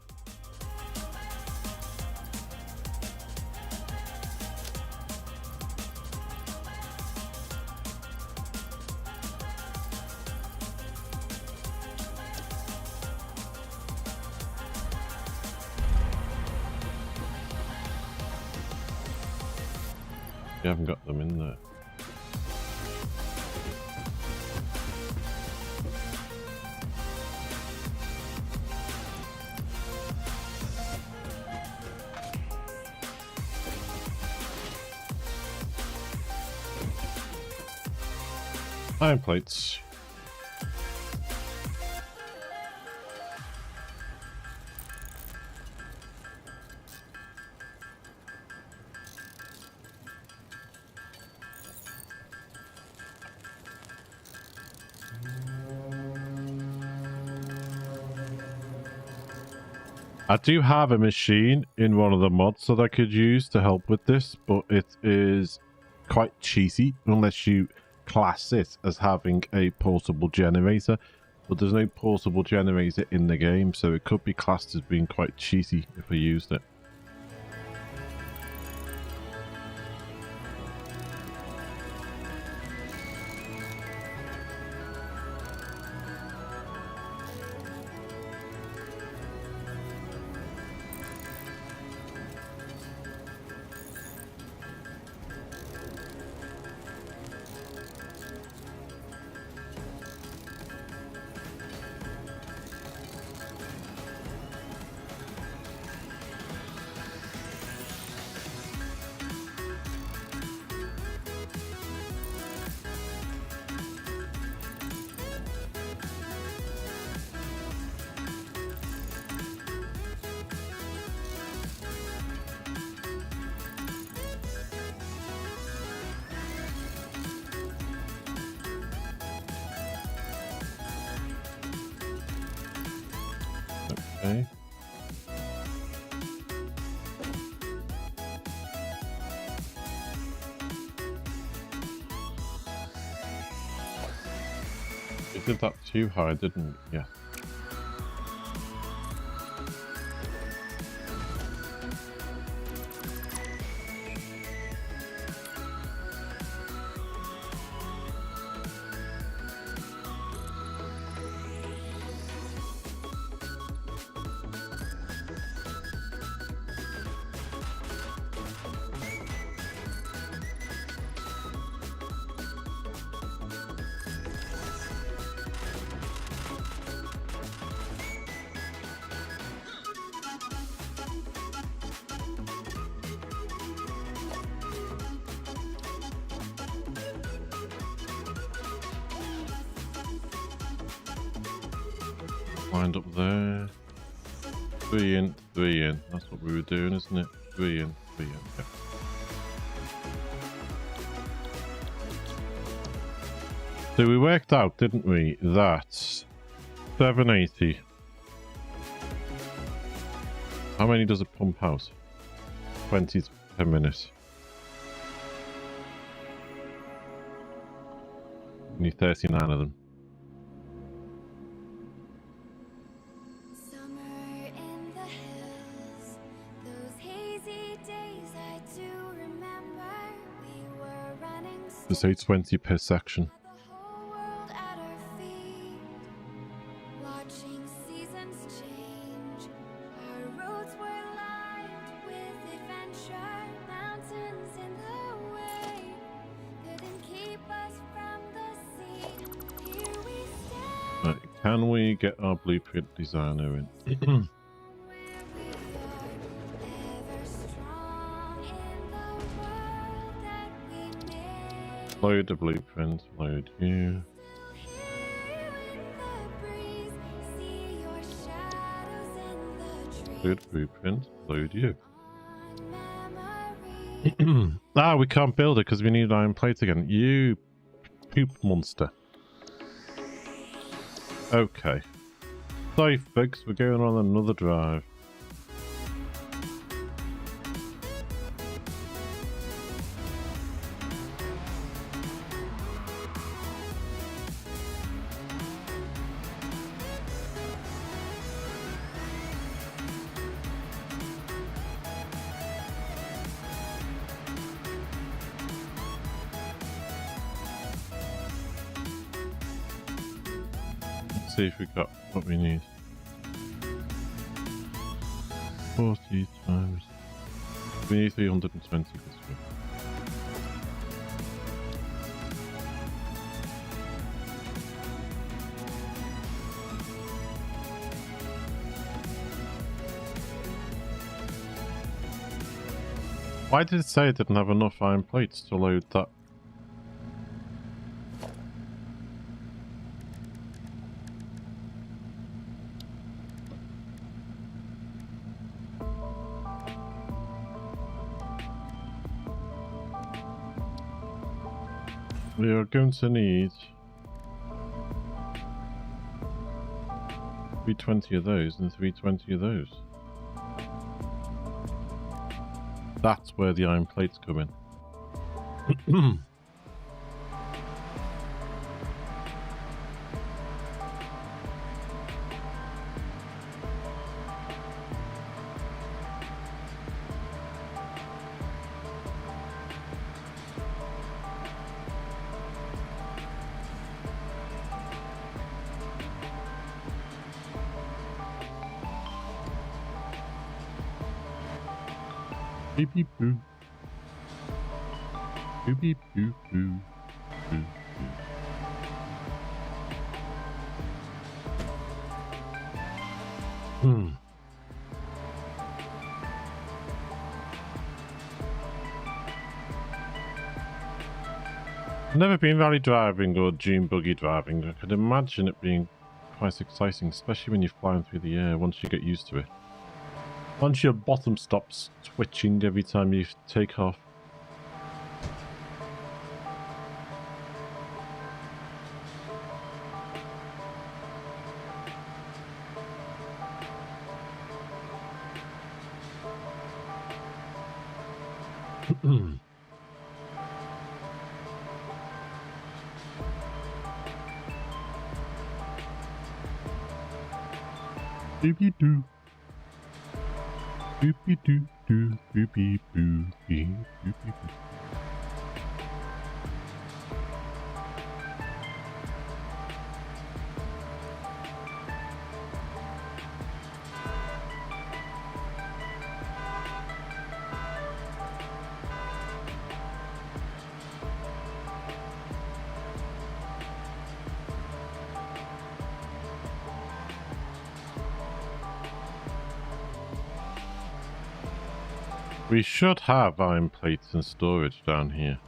You haven't got them in there. Iron plates. I do have a machine in one of the mods that I could use to help with this, but it is quite cheesy unless you class it as having a portable generator. But there's no portable generator in the game, so it could be classed as being quite cheesy if I used it. Okay. We did that too high, didn't we? Yeah. Lined up there. 3 in, 3 in. That's what we were doing, isn't it? 3 in, 3 in. Yeah. So we worked out, didn't we, that 780. How many does it pump out? 20 per minute. We need 39 of them. Say 20 per section. Right, can we get our blueprint designer in? Load the blueprint, load you. Load blueprint, load you. Ah, we can't build it because we need iron plates again. You poop monster. Okay. Sorry folks, we're going on another drive. See if we got what we need. 40 times. We need 320 this week. Why did it say it didn't have enough iron plates to load that? We are going to need 320 of those and 320 of those. That's where the iron plates come in. Beep beep boo. Beep beep boo boo. Boo boo. Never been rally driving or dune buggy driving. I could imagine it being quite exciting, especially when you're flying through the air once you get used to it. Once your bottom stops twitching every time you take off. Doopy doo. Doopy doo doo. Doopy boo. Doopy boo. We should have iron plates and storage down here.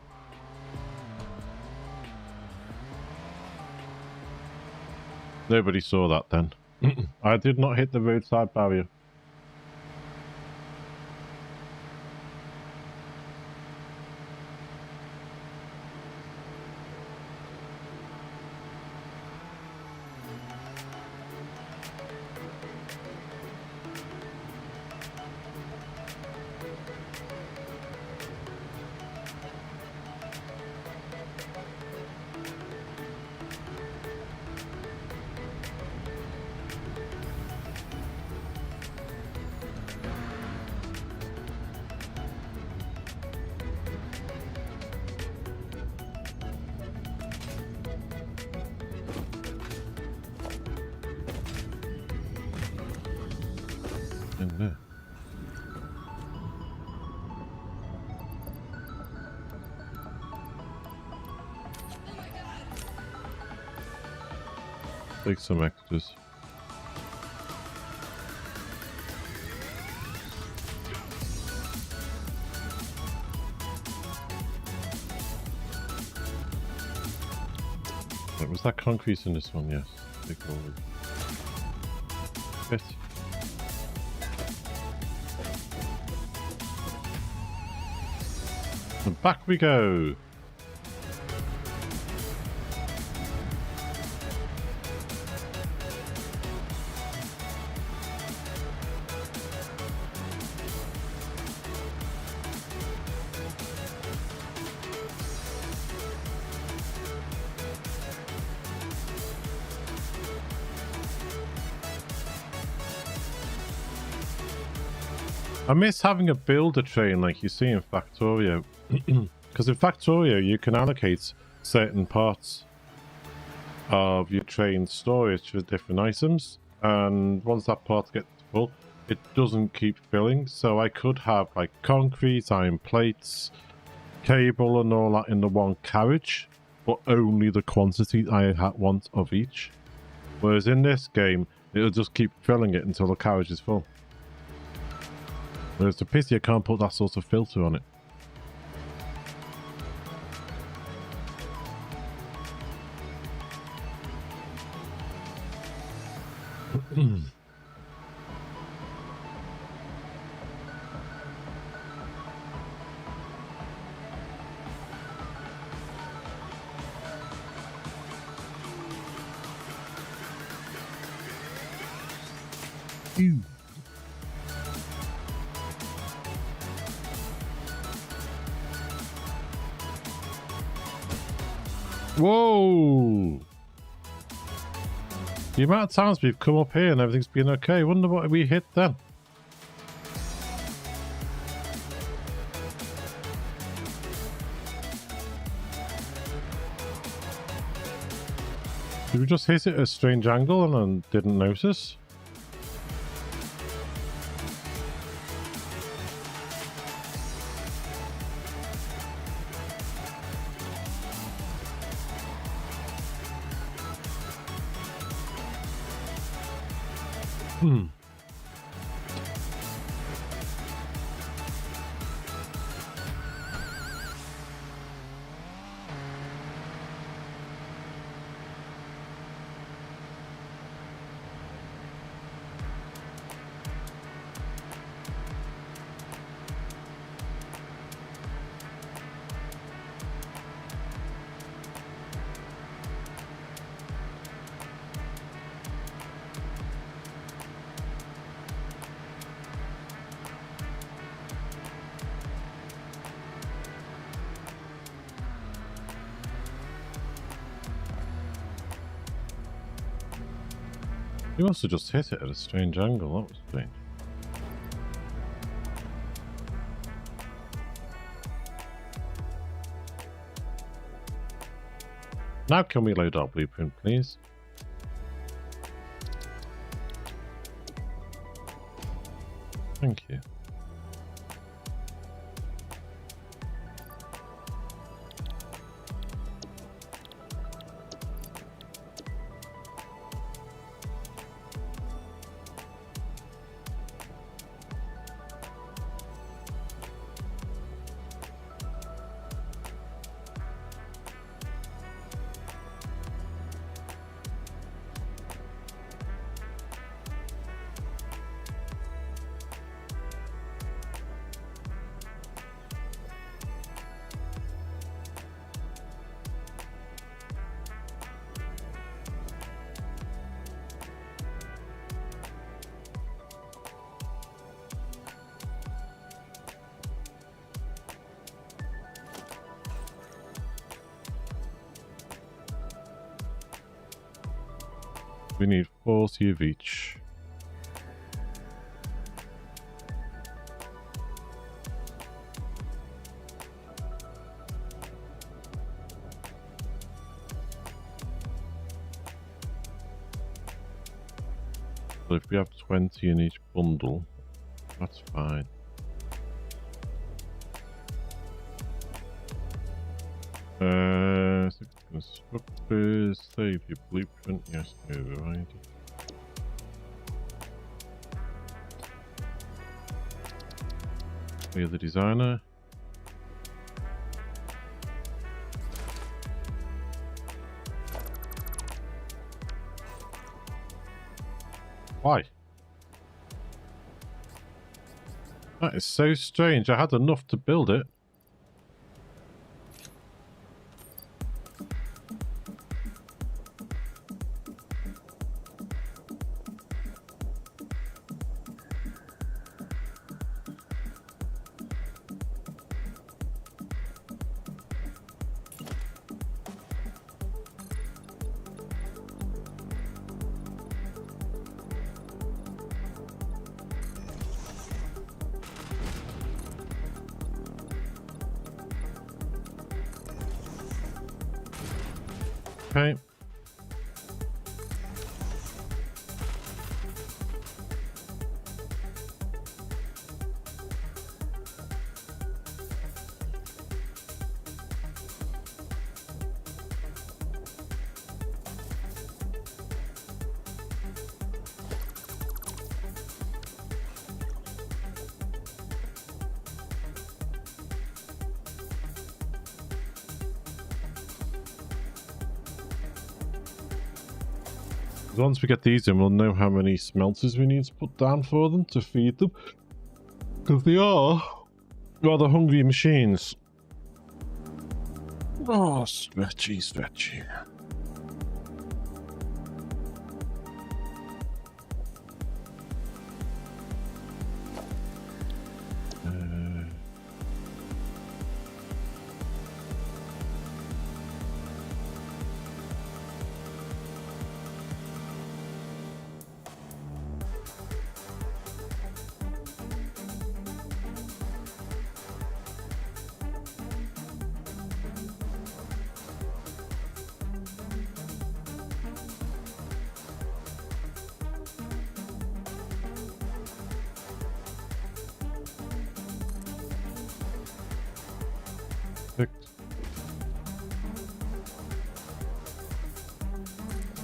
Nobody saw that then. I did not hit the roadside barrier. In there. Take some extras. Wait, was that concrete in this one? Yes. Take all of it. Yes. And back we go. I miss having a builder train like you see in Factorio. Because in Factorio you can allocate certain parts of your train storage for different items, and once that part gets full it doesn't keep filling, so I could have like concrete, iron plates, cable and all that in the one carriage, but only the quantity I want of each. Whereas in this game it'll just keep filling it until the carriage is full. Whereas the pity I can't put that sort of filter on it. Ew. Whoa! The amount of times we've come up here and everything's been okay. I wonder what we hit then. Did we just hit it at a strange angle and then didn't notice? You must have just hit it at a strange angle. That was strange. Now can we load our blueprint, please? Thank you. We need 40 of each. So if we have 20 in each bundle, that's fine. Constructors, save your blueprint. Yes, override. Clear the designer. Why? That is so strange. I had enough to build it. Okay. Once we get these in, we'll know how many smelters we need to put down for them to feed them. Because they are rather hungry machines. Oh, stretchy, stretchy.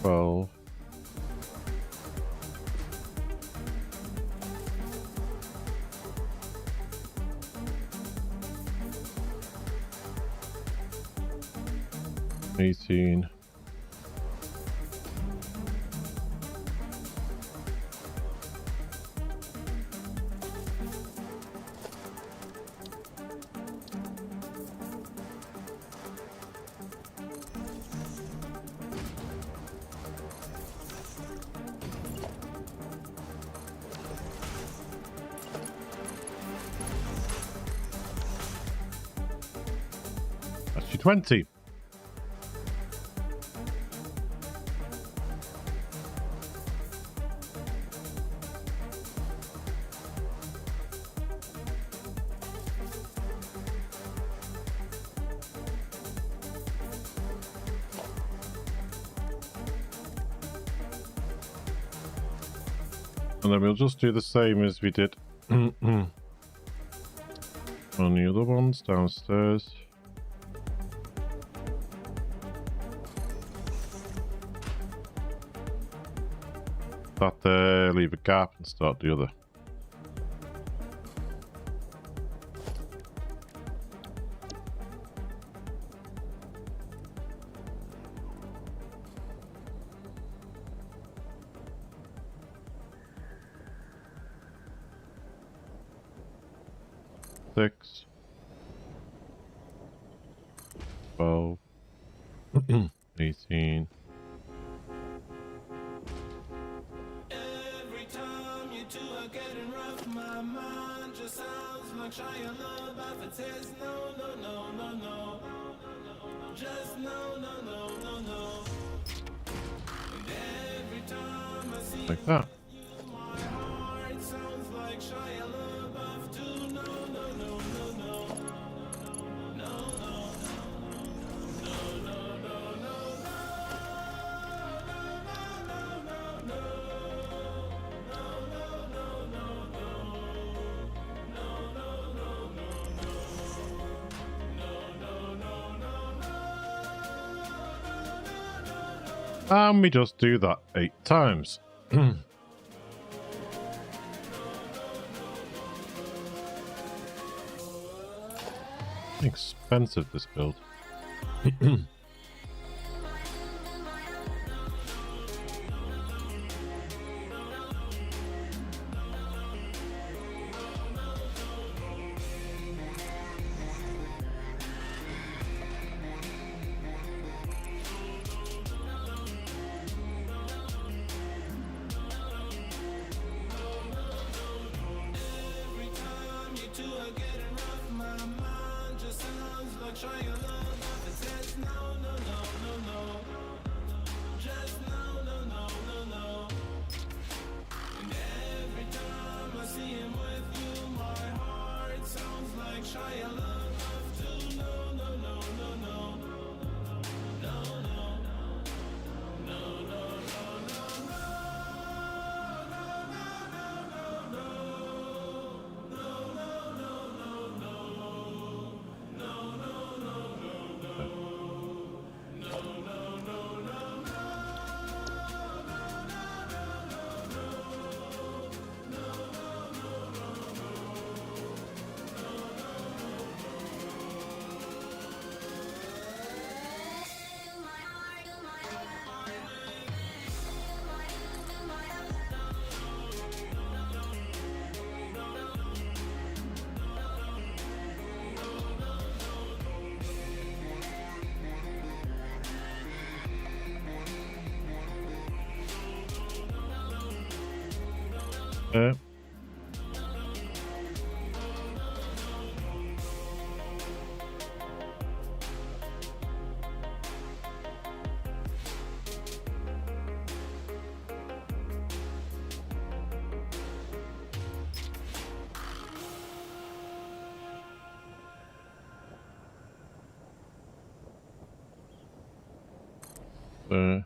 Well, $18. That's your 20. And then we'll just do the same as we did on the other ones downstairs. That there, leave a gap and start the other. Six, 12, 18. Every time you two are getting rough, my mind just sounds like Shia LaBeouf. It says no, no, no, no, no, just no, no, no, no, no. And every time I see Like that. you, my heart sounds like Shia LaBeouf too. No, no, no, no, no, no, no, no, no, no, no. And we just do that 8 times. Expensive, this build. Uh,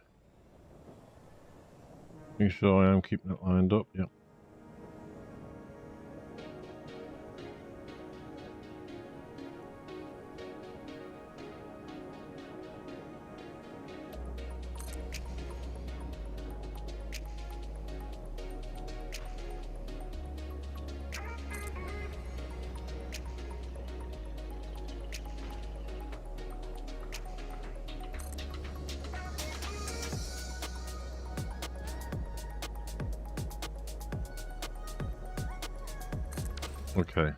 make sure I am keeping it lined up. Yep. Okay.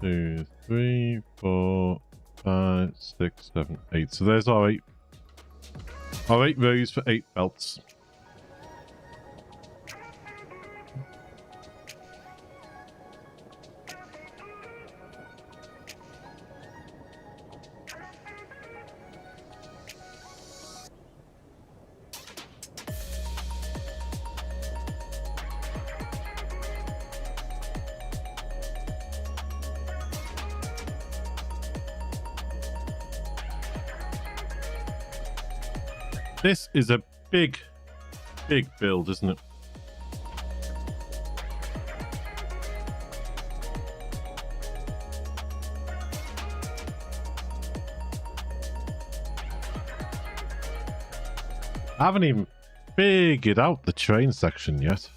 2, 3, 4, 5, 6, 7, 8. So there's our 8 rows for 8 belts. This is a big build, isn't it? I haven't even figured out the train section yet.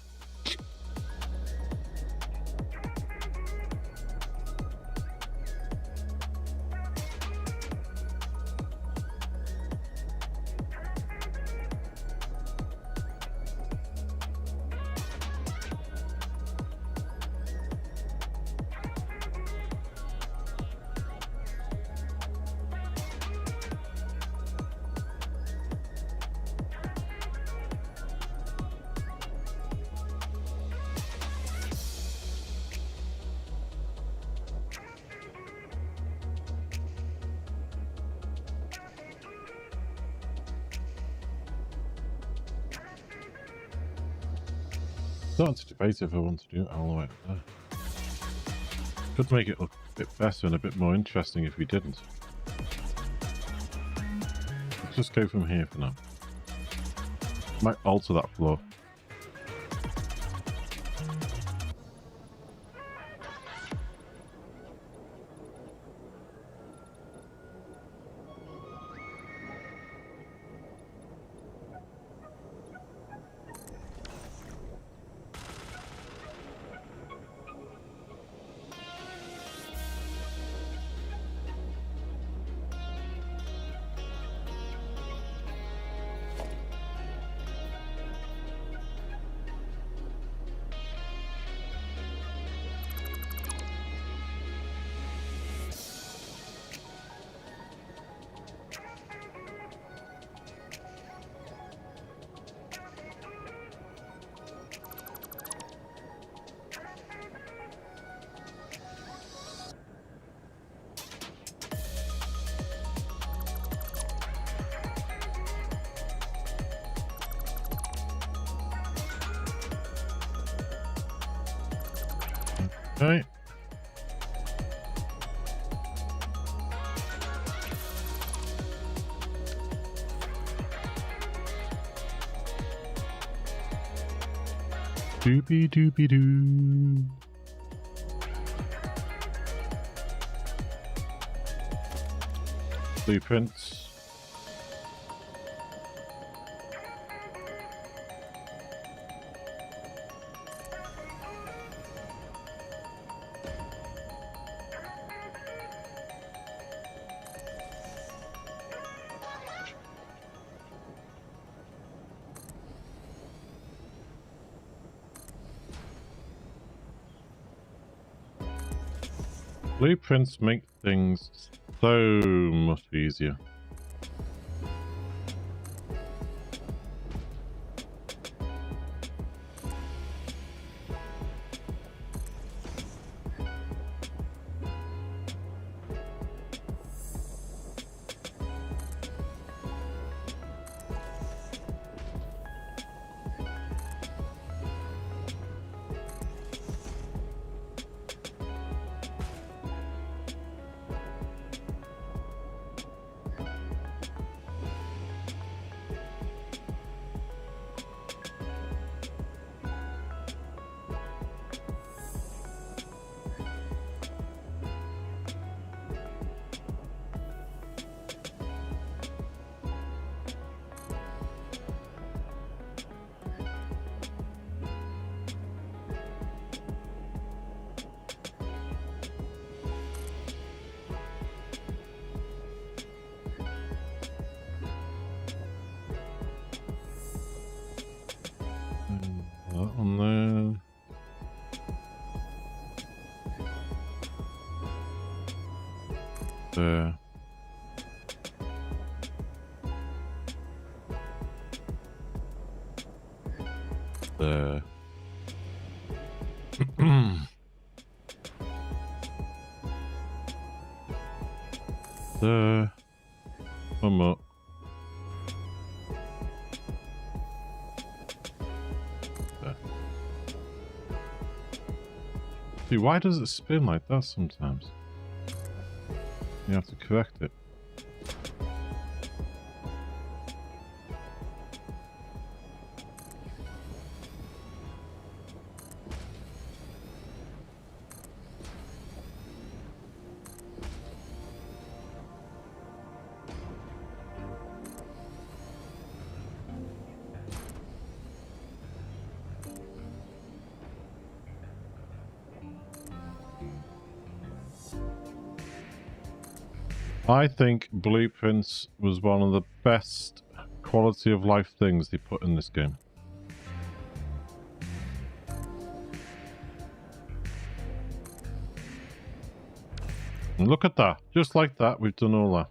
Starting to debate if I want to do it all the way up there. Could make it look a bit better and a bit more interesting if we didn't. Let's just go from here for now. Might alter that floor. Okay. Doopy doopy doo. Blueprints. Blueprints make things so much easier. That one there. There. There. There. One more. There. See, why does it spin like that sometimes? You have to correct it. I think blueprints was one of the best quality of life things they put in this game. And look at that. Just like that, we've done all that.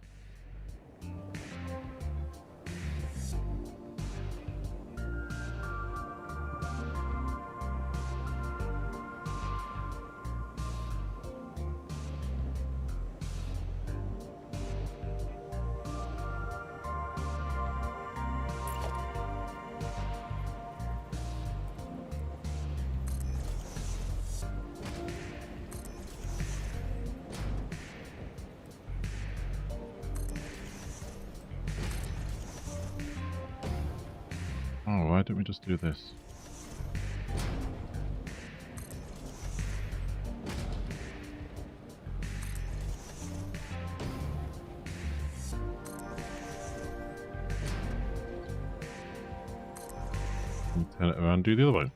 Oh, why don't we just do this? And turn it around and do the other one.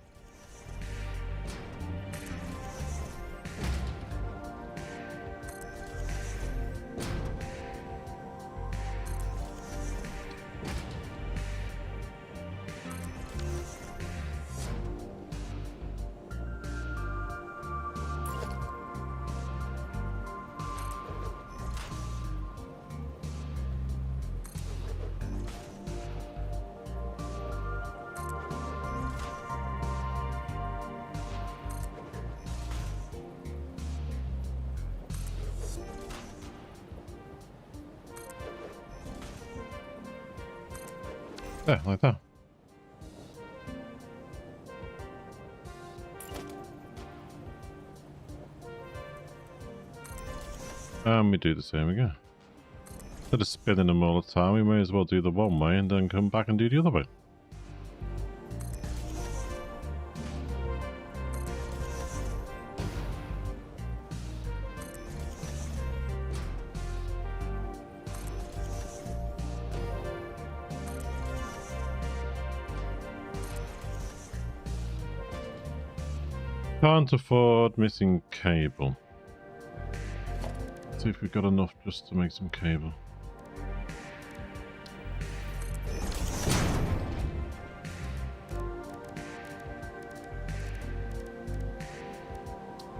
There, like that. And we do the same again. Instead of spinning them all the time, we may as well do the one way and then come back and do the other way. Can't afford missing cable. Let's see if we've got enough just to make some cable.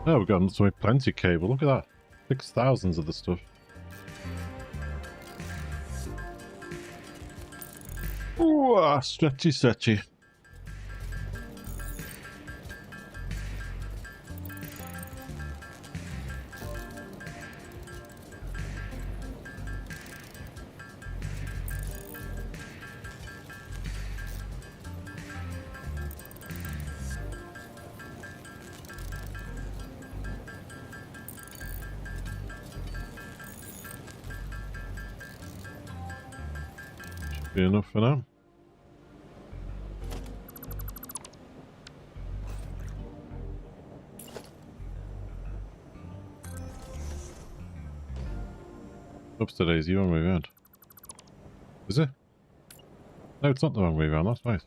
Oh, we've got so plenty of cable. Look at that. 6,000 of the stuff. Ooh, stretchy, stretchy. Be enough for now. Oops, today's the wrong way around. Is it? No, it's not the wrong way around, that's nice.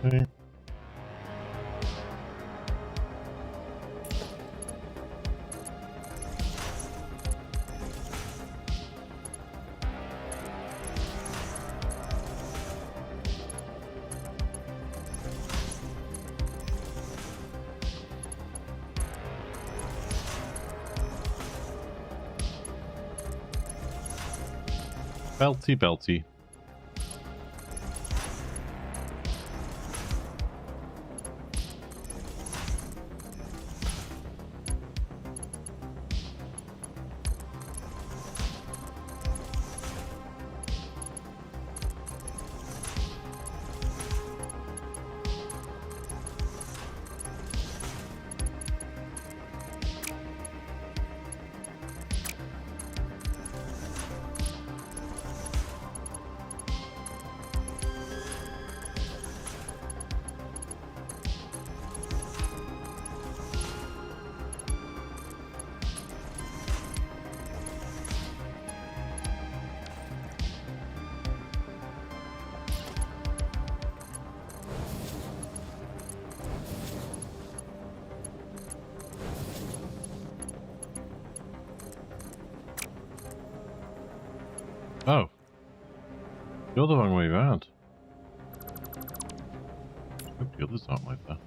Okay. Belty, belty. Oh. You're the wrong way around. I hope the others aren't like that.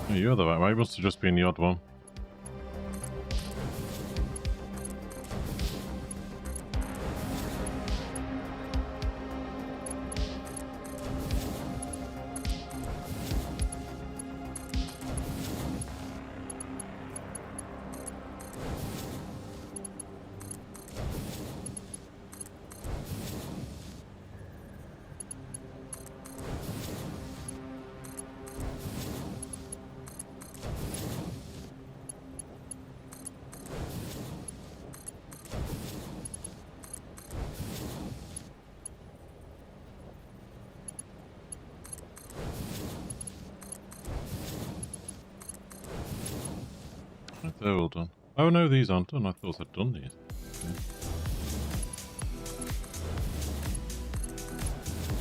Oh, you're the right way. Must have just been the odd one. They're all done. Oh no, these aren't done. I thought I'd done these. Okay.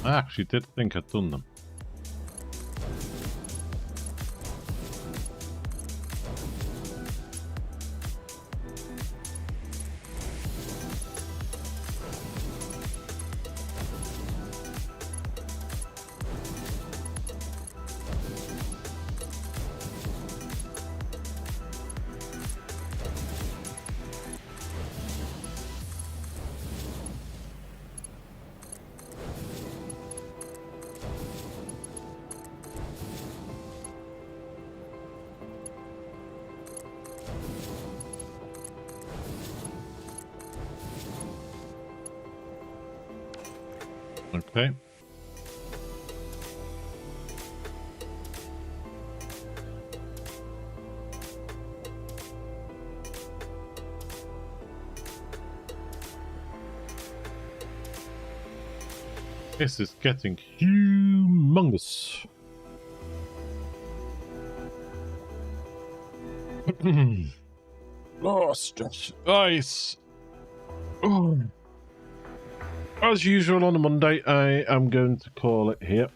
I actually did think I'd done them. Okay. This is getting humongous. Oh, stretch. Nice. Oh. As usual on a Monday, I am going to call it here.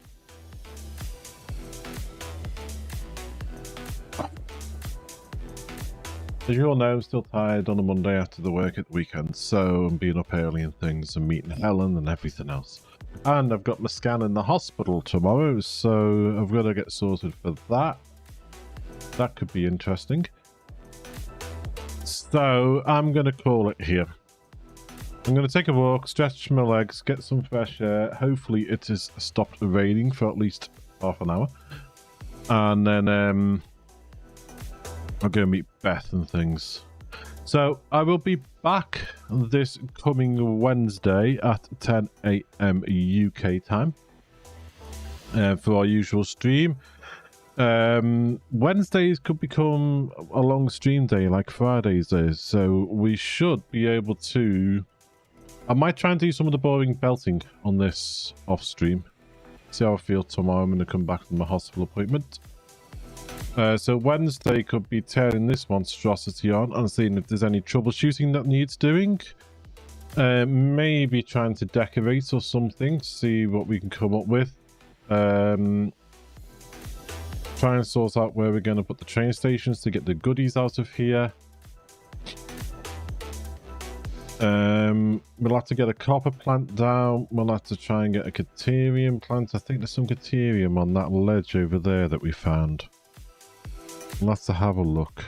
As you all know, I'm still tired on a Monday after the work at the weekend, so I'm being up early and things and meeting Helen and everything else. And I've got my scan in the hospital tomorrow, so I've got to get sorted for that. That could be interesting. So I'm going to call it here. I'm going to take a walk, stretch my legs, get some fresh air. Hopefully it has stopped raining for at least half an hour. And then I'll go meet Beth and things. So I will be back this coming Wednesday at 10 AM UK time for our usual stream. Wednesdays could become a long stream day like Fridays is, so we should be able to... I might try and do some of the boring belting on this off stream. See how I feel tomorrow. I'm going to come back from my hospital appointment. So Wednesday could be turning this monstrosity on and seeing if there's any troubleshooting that needs doing. Maybe trying to decorate or something. See what we can come up with. Try and sort out where we're going to put the train stations to get the goodies out of here. We'll have to get a copper plant down. We'll have to try and get a caterium plant. I think there's some caterium on that ledge over there that we found. We'll have to have a look.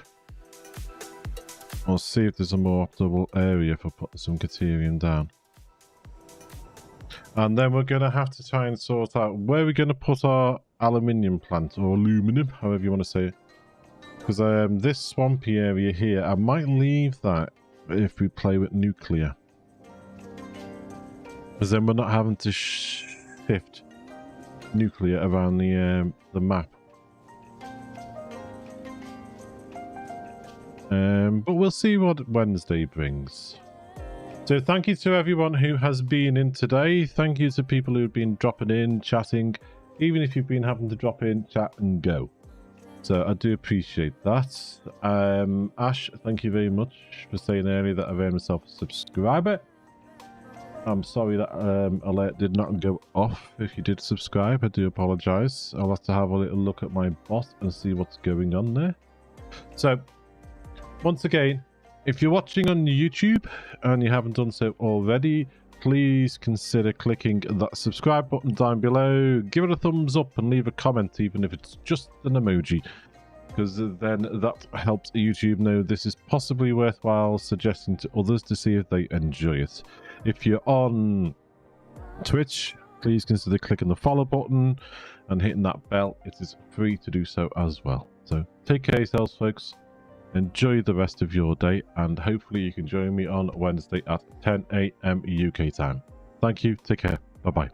I'll see if there's a more optimal area for putting some caterium down. And then we're going to have to try and sort out where we're going to put our aluminium plant, or aluminum, however you want to say it. Because this swampy area here, I might leave that if we play with nuclear. Because then we're not having to shift nuclear around the map. But we'll see what Wednesday brings. So thank you to everyone who has been in today. Thank you to people who've been dropping in, chatting. Even if you've been having to drop in, chat and go. So I do appreciate that. Ash, thank you very much for saying earlier that I've earned myself a subscriber. I'm sorry that alert did not go off. If you did subscribe, I do apologize. I'll have to have a little look at my bot and see what's going on there. So, once again, if you're watching on YouTube and you haven't done so already, please consider clicking that subscribe button down below. Give it a thumbs up and leave a comment, even if it's just an emoji, because then that helps YouTube know this is possibly worthwhile suggesting to others to see if they enjoy it. If you're on Twitch, please consider clicking the follow button and hitting that bell. It is free to do so as well. So take care of yourselves, folks. Enjoy the rest of your day, and hopefully you can join me on Wednesday at 10 AM UK time. Thank you. Take care. Bye-bye.